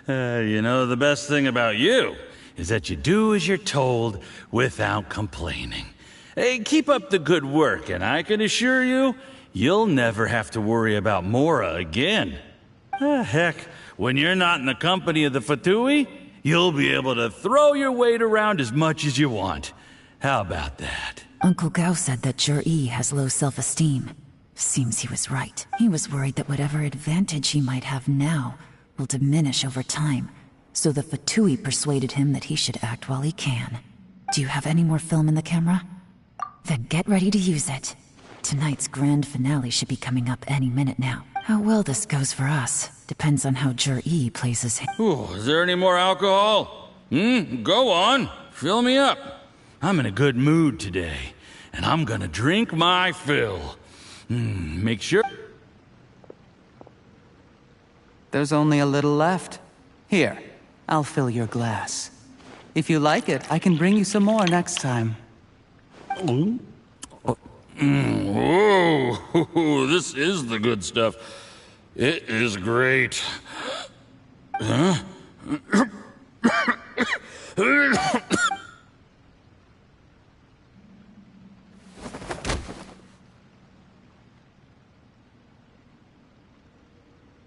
know, the best thing about you is that you do as you're told without complaining. Hey, keep up the good work, and I can assure you, you'll never have to worry about Mora again. Heck, when you're not in the company of the Fatui, you'll be able to throw your weight around as much as you want. How about that? Uncle Gao said that Jur-E has low self-esteem. Seems he was right. He was worried that whatever advantage he might have now will diminish over time, so the Fatui persuaded him that he should act while he can. Do you have any more film in the camera? Then get ready to use it. Tonight's grand finale should be coming up any minute now. How well this goes for us depends on how Jur-E plays his hand. Ooh, is there any more alcohol? Go on. Fill me up. I'm in a good mood today, and I'm gonna drink my fill. Make sure... There's only a little left. Here, I'll fill your glass. If you like it, I can bring you some more next time. Whoa, this is the good stuff. It is great. Huh?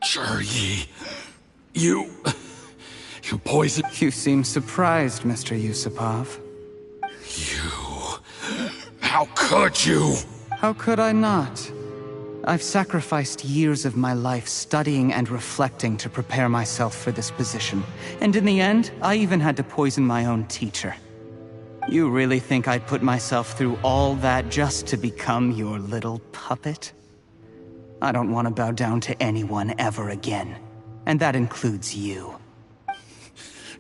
Jur-E, you poisoned... You seem surprised, Mr. Yusupov. How could you? How could I not? I've sacrificed years of my life studying and reflecting to prepare myself for this position. And in the end, I even had to poison my own teacher. You really think I'd put myself through all that just to become your little puppet? I don't want to bow down to anyone ever again. And that includes you.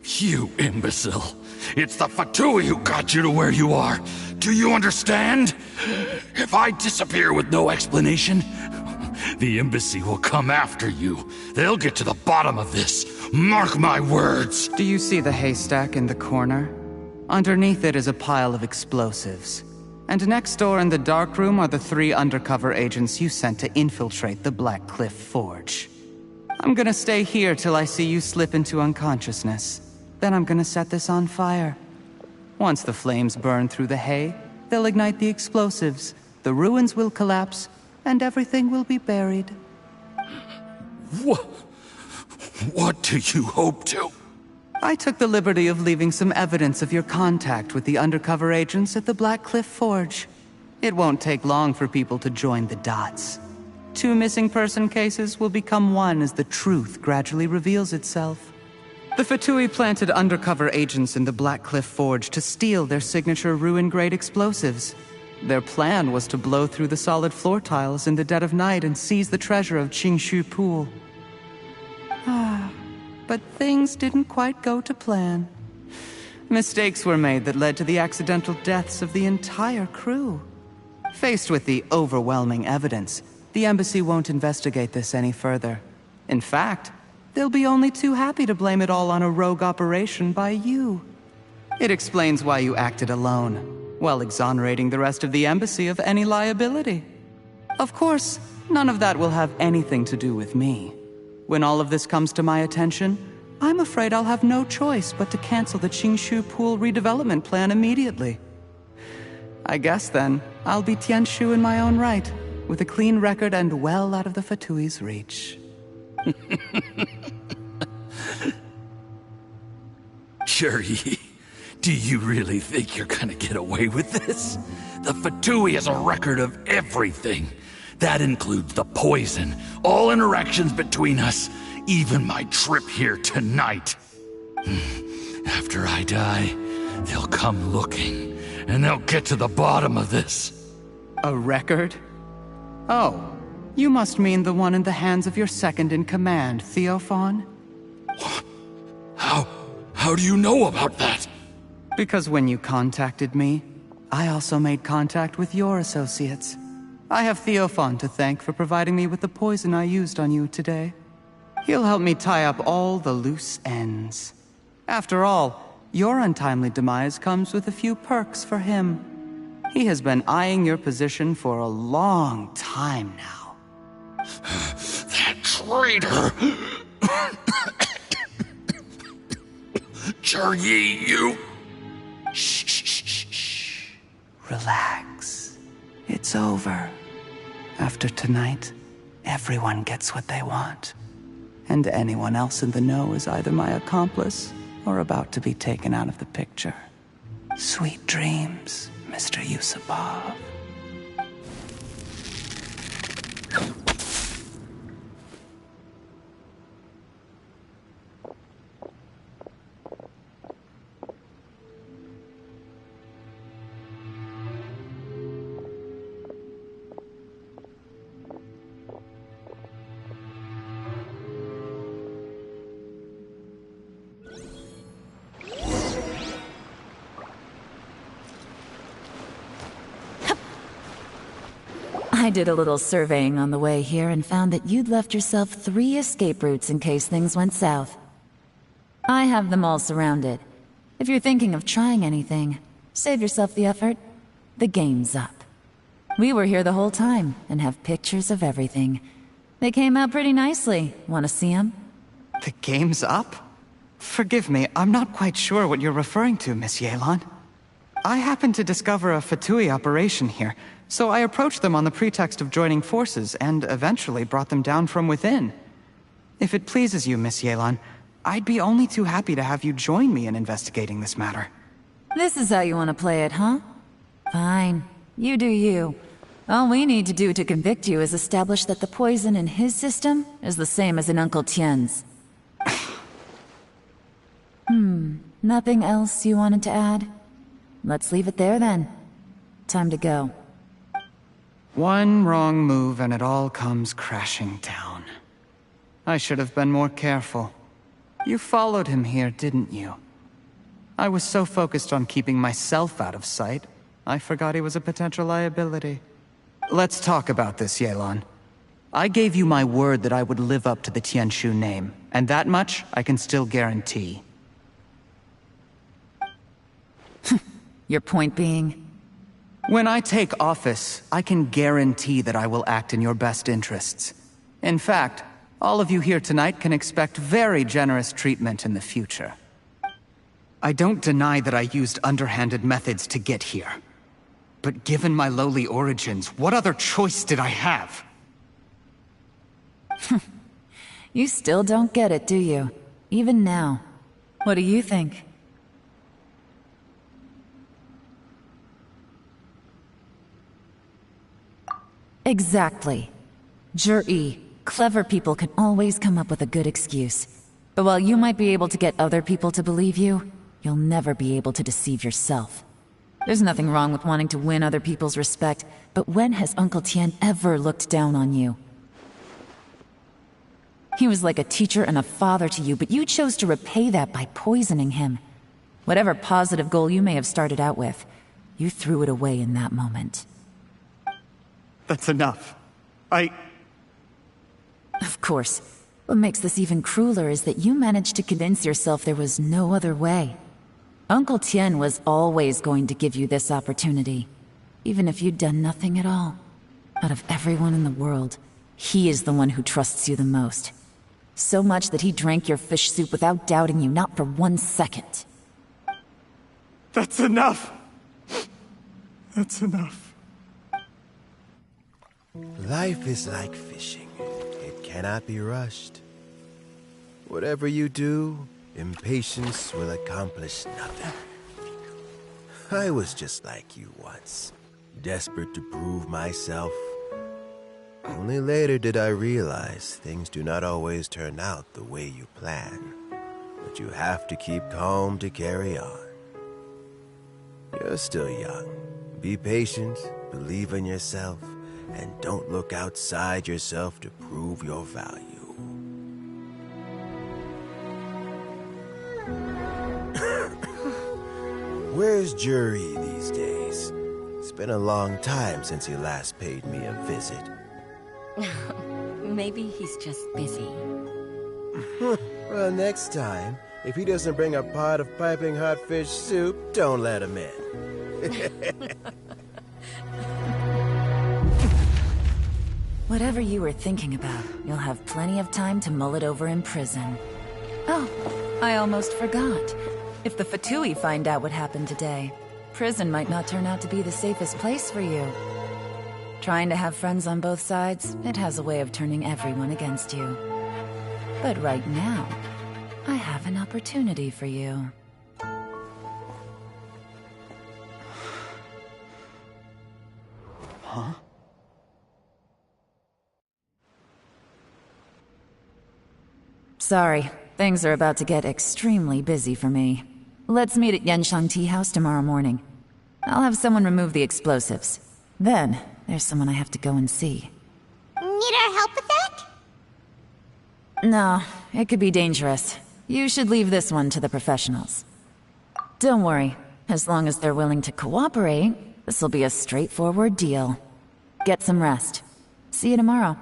You imbecile. It's the Fatui who got you to where you are. Do you understand? If I disappear with no explanation, the embassy will come after you. They'll get to the bottom of this. Mark my words. Do you see the haystack in the corner? Underneath it is a pile of explosives. And next door in the dark room are the 3 undercover agents you sent to infiltrate the Black Cliff Forge. I'm gonna stay here till I see you slip into unconsciousness. Then I'm gonna set this on fire. Once the flames burn through the hay, they'll ignite the explosives, the ruins will collapse, and everything will be buried. What do you hope to? I took the liberty of leaving some evidence of your contact with the undercover agents at the Black Cliff Forge. It won't take long for people to join the dots. 2 missing person cases will become 1 as the truth gradually reveals itself. The Fatui planted undercover agents in the Black Cliff Forge to steal their signature ruin-grade explosives. Their plan was to blow through the solid floor tiles in the dead of night and seize the treasure of Qingshu Pool. But things didn't quite go to plan. Mistakes were made that led to the accidental deaths of the entire crew. Faced with the overwhelming evidence, the embassy won't investigate this any further. In fact, they'll be only too happy to blame it all on a rogue operation by you. It explains why you acted alone, while exonerating the rest of the embassy of any liability. Of course, none of that will have anything to do with me. When all of this comes to my attention, I'm afraid I'll have no choice but to cancel the Qingshu Pool redevelopment plan immediately. I guess then, I'll be Tianshu in my own right, with a clean record and well out of the Fatui's reach. Juri, do you really think you're gonna get away with this? The Fatui has a record of everything. That includes the poison, all interactions between us, even my trip here tonight. After I die, they'll come looking, and they'll get to the bottom of this. A record? Oh, you must mean the one in the hands of your second-in-command, Theophan? How do you know about that? Because when you contacted me, I also made contact with your associates. I have Theophan to thank for providing me with the poison I used on you today. He'll help me tie up all the loose ends. After all, your untimely demise comes with a few perks for him. He has been eyeing your position for a long time now. That traitor! Juri, you... Shh. Relax. It's over. After tonight, everyone gets what they want. And anyone else in the know is either my accomplice or about to be taken out of the picture. Sweet dreams, Mr. Yusupov. I did a little surveying on the way here and found that you'd left yourself 3 escape routes in case things went south. I have them all surrounded. If you're thinking of trying anything, save yourself the effort. The game's up. We were here the whole time and have pictures of everything. They came out pretty nicely. Want to see them? The game's up? Forgive me, I'm not quite sure what you're referring to, Miss Yelan. I happened to discover a Fatui operation here, so I approached them on the pretext of joining forces and eventually brought them down from within. If it pleases you, Miss Yelan, I'd be only too happy to have you join me in investigating this matter. This is how you want to play it, huh? Fine. You do you. All we need to do to convict you is establish that the poison in his system is the same as in Uncle Tien's. Nothing else you wanted to add? Let's leave it there then. Time to go. One wrong move and it all comes crashing down. I should have been more careful. You followed him here, didn't you? I was so focused on keeping myself out of sight, I forgot he was a potential liability. Let's talk about this, Yelan. I gave you my word that I would live up to the Tianshu name, and that much I can still guarantee. Your point being? When I take office, I can guarantee that I will act in your best interests. In fact, all of you here tonight can expect very generous treatment in the future. I don't deny that I used underhanded methods to get here. But given my lowly origins, what other choice did I have? You still don't get it, do you? Even now. What do you think? Exactly. Jur-E, clever people can always come up with a good excuse. But while you might be able to get other people to believe you, you'll never be able to deceive yourself. There's nothing wrong with wanting to win other people's respect, but when has Uncle Tian ever looked down on you? He was like a teacher and a father to you, but you chose to repay that by poisoning him. Whatever positive goal you may have started out with, you threw it away in that moment. That's enough. Of course. What makes this even crueler is that you managed to convince yourself there was no other way. Uncle Tian was always going to give you this opportunity, even if you'd done nothing at all. Out of everyone in the world, he is the one who trusts you the most. So much that he drank your fish soup without doubting you, not for 1 second. That's enough! That's enough. Life is like fishing. It cannot be rushed. Whatever you do, impatience will accomplish nothing. I was just like you once, desperate to prove myself. Only later did I realize things do not always turn out the way you plan. But you have to keep calm to carry on. You're still young. Be patient, believe in yourself, and don't look outside yourself to prove your value. Where's Jur-E these days? It's been a long time since he last paid me a visit. Maybe he's just busy. Well, next time, if he doesn't bring a pot of piping hot fish soup, don't let him in. Whatever you were thinking about, you'll have plenty of time to mull it over in prison. Oh, I almost forgot. If the Fatui find out what happened today, prison might not turn out to be the safest place for you. Trying to have friends on both sides, it has a way of turning everyone against you. But right now, I have an opportunity for you. Huh? Sorry, things are about to get extremely busy for me. Let's meet at Yenshang Tea House tomorrow morning. I'll have someone remove the explosives. Then, there's someone I have to go and see. Need our help with that? No, it could be dangerous. You should leave this one to the professionals. Don't worry, as long as they're willing to cooperate, this'll be a straightforward deal. Get some rest. See you tomorrow.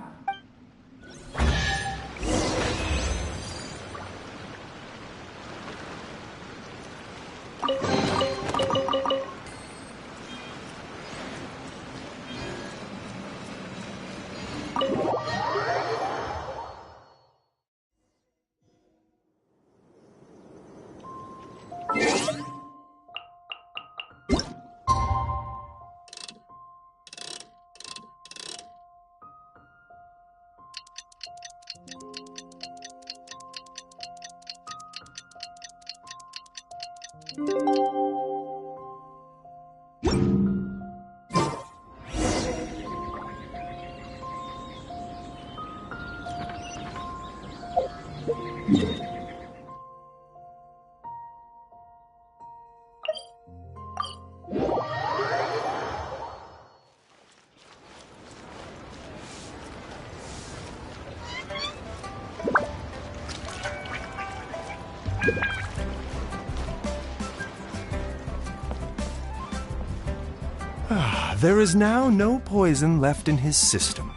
There is now no poison left in his system,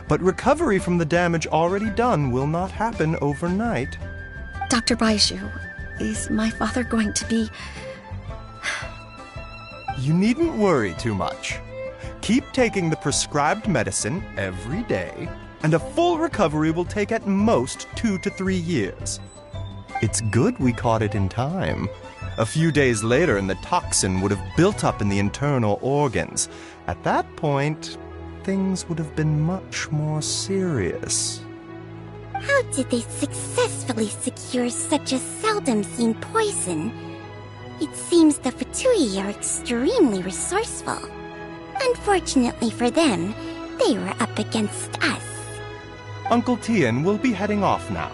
but recovery from the damage already done will not happen overnight. Dr. Baishu, is my father going to be... You needn't worry too much. Keep taking the prescribed medicine every day, and a full recovery will take at most 2 to 3 years. It's good we caught it in time. A few days later, and the toxin would have built up in the internal organs. At that point, things would have been much more serious. How did they successfully secure such a seldom-seen poison? It seems the Fatui are extremely resourceful. Unfortunately for them, they were up against us. Uncle Tian will be heading off now.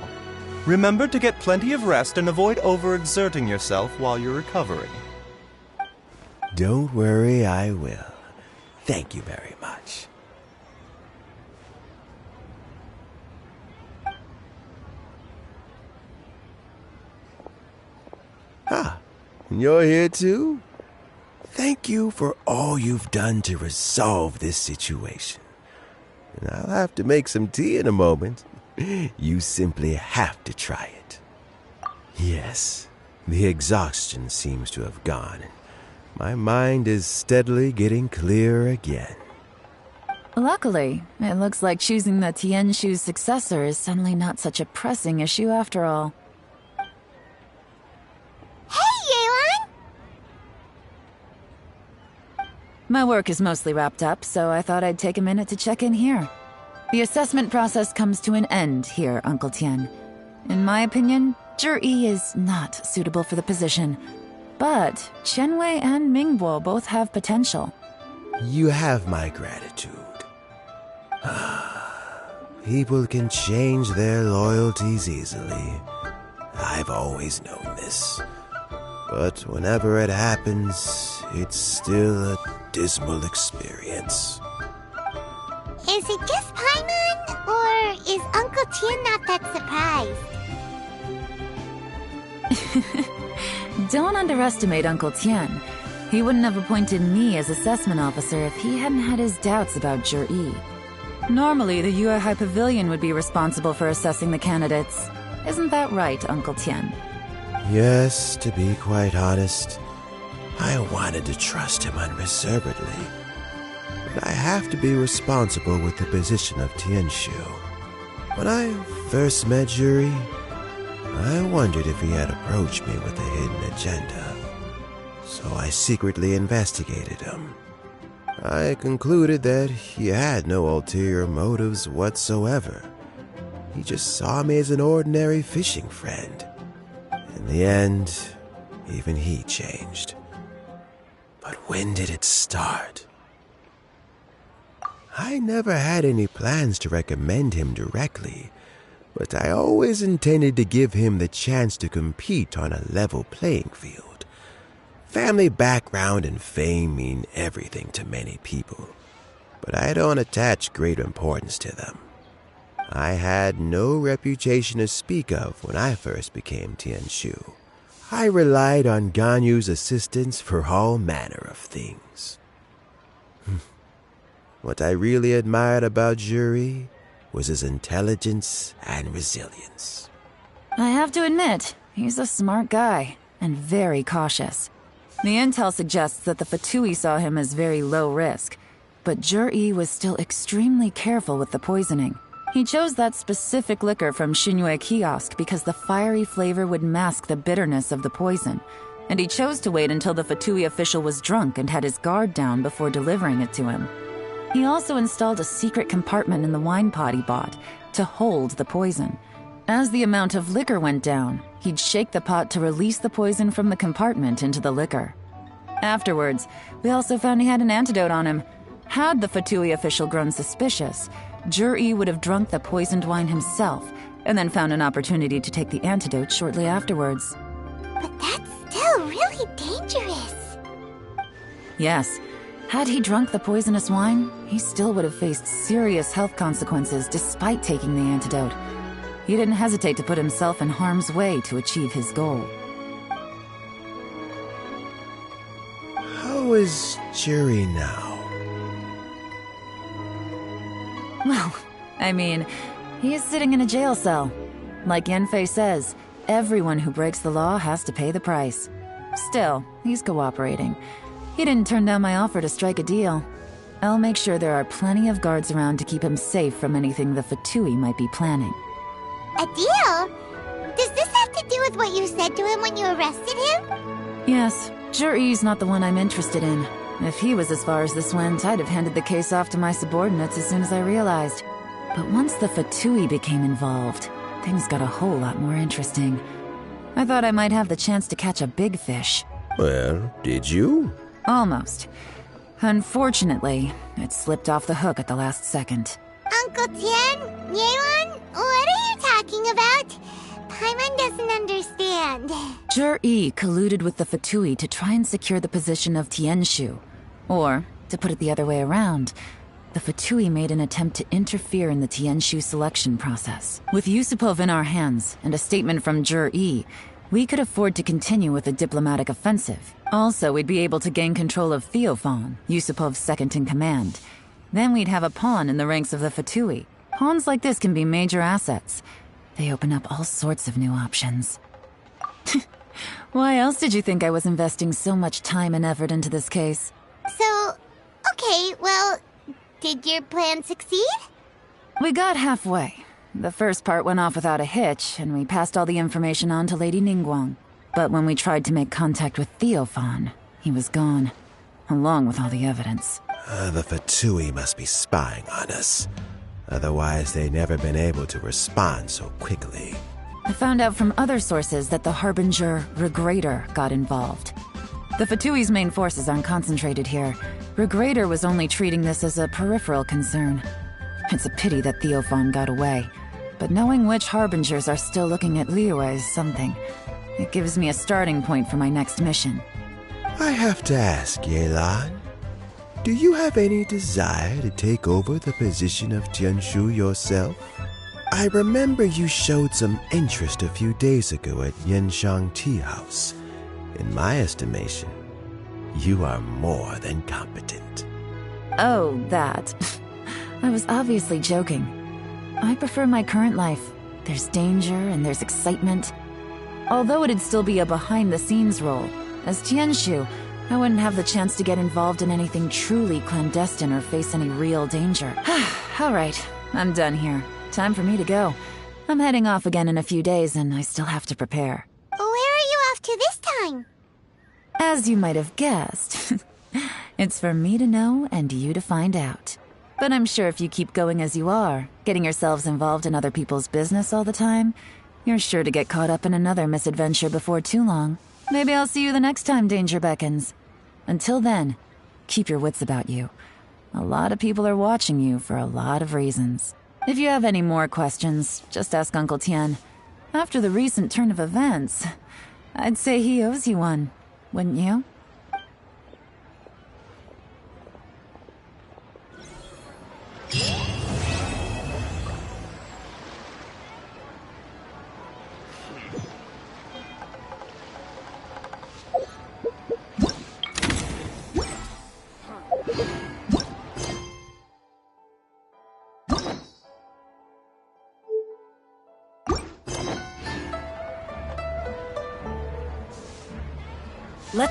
Remember to get plenty of rest and avoid overexerting yourself while you're recovering. Don't worry, I will. Thank you very much. You're here too? Thank you for all you've done to resolve this situation. And I'll have to make some tea in a moment. You simply have to try it. Yes, the exhaustion seems to have gone. My mind is steadily getting clearer again. Luckily, it looks like choosing the Tianshu's successor is suddenly not such a pressing issue after all. Hey, Yelan! My work is mostly wrapped up, so I thought I'd take a minute to check in here. The assessment process comes to an end here, Uncle Tian. In my opinion, Zhi is not suitable for the position. But Qianwei and Mingbo both have potential. You have my gratitude. People can change their loyalties easily. I've always known this. But whenever it happens, it's still a dismal experience. Is it just Paimon, or is Uncle Tian not that surprised? Don't underestimate Uncle Tian. He wouldn't have appointed me as assessment officer if he hadn't had his doubts about Zhi. Normally, the Yue High Pavilion would be responsible for assessing the candidates. Isn't that right, Uncle Tian? Yes, to be quite honest, I wanted to trust him unreservedly. But I have to be responsible with the position of Tianshu. When I first met Zhi, I wondered if he had approached me with a hidden agenda. So I secretly investigated him. I concluded that he had no ulterior motives whatsoever. He just saw me as an ordinary fishing friend. In the end, even he changed. But when did it start? I never had any plans to recommend him directly, but I always intended to give him the chance to compete on a level playing field. Family background and fame mean everything to many people, but I don't attach great importance to them. I had no reputation to speak of when I first became Tianshu. I relied on Ganyu's assistance for all manner of things. What I really admired about Zhi was his intelligence and resilience. I have to admit, he's a smart guy, and very cautious. The intel suggests that the Fatui saw him as very low risk, but Zhi was still extremely careful with the poisoning. He chose that specific liquor from Xinyue Kiosk because the fiery flavor would mask the bitterness of the poison, and he chose to wait until the Fatui official was drunk and had his guard down before delivering it to him. He also installed a secret compartment in the wine pot he bought to hold the poison. As the amount of liquor went down, he'd shake the pot to release the poison from the compartment into the liquor. Afterwards, we also found he had an antidote on him. Had the Fatui official grown suspicious, Zhi would have drunk the poisoned wine himself, and then found an opportunity to take the antidote shortly afterwards. But that's still really dangerous. Yes. Had he drunk the poisonous wine, he still would have faced serious health consequences despite taking the antidote. He didn't hesitate to put himself in harm's way to achieve his goal. How is Jury now? Well, I mean, he is sitting in a jail cell. Like Yanfei says, everyone who breaks the law has to pay the price. Still, he's cooperating. He didn't turn down my offer to strike a deal. I'll make sure there are plenty of guards around to keep him safe from anything the Fatui might be planning. A deal? Does this have to do with what you said to him when you arrested him? Yes, Jury's not the one I'm interested in. If he was as far as this went, I'd have handed the case off to my subordinates as soon as I realized. But once the Fatui became involved, things got a whole lot more interesting. I thought I might have the chance to catch a big fish. Well, did you? Almost. Unfortunately, it slipped off the hook at the last second. Uncle Tian? Yelan? What are you talking about? Paimon doesn't understand. Jur-E colluded with the Fatui to try and secure the position of Tianshu. Or, to put it the other way around, the Fatui made an attempt to interfere in the Tianshu selection process. With Yusupov in our hands, and a statement from Jur-E, we could afford to continue with a diplomatic offensive. Also, we'd be able to gain control of Theophan, Yusupov's second-in-command. Then we'd have a pawn in the ranks of the Fatui. Pawns like this can be major assets. They open up all sorts of new options. Why else did you think I was investing so much time and effort into this case? So, okay, well, did your plan succeed? We got halfway. The first part went off without a hitch, and we passed all the information on to Lady Ningguang. But when we tried to make contact with Theophan, he was gone, along with all the evidence. The Fatui must be spying on us. Otherwise, they'd never been able to respond so quickly. I found out from other sources that the Harbinger Regrator got involved. The Fatui's main forces aren't concentrated here. Regrator was only treating this as a peripheral concern. It's a pity that Theophan got away. But knowing which Harbingers are still looking at Liyue is something. It gives me a starting point for my next mission. I have to ask, Yelan, do you have any desire to take over the position of Tianshu yourself? I remember you showed some interest a few days ago at Yenshang Tea House. In my estimation, you are more than competent. Oh, that. I was obviously joking. I prefer my current life. There's danger and there's excitement. Although it'd still be a behind-the-scenes role, as Tianshu, I wouldn't have the chance to get involved in anything truly clandestine or face any real danger. All right, I'm done here. Time for me to go. I'm heading off again in a few days, and I still have to prepare. Where are you off to this time? As you might have guessed, it's for me to know and you to find out. But I'm sure if you keep going as you are, getting yourselves involved in other people's business all the time, you're sure to get caught up in another misadventure before too long. Maybe I'll see you the next time danger beckons. Until then, keep your wits about you. A lot of people are watching you for a lot of reasons. If you have any more questions, just ask Uncle Tian. After the recent turn of events, I'd say he owes you one, wouldn't you?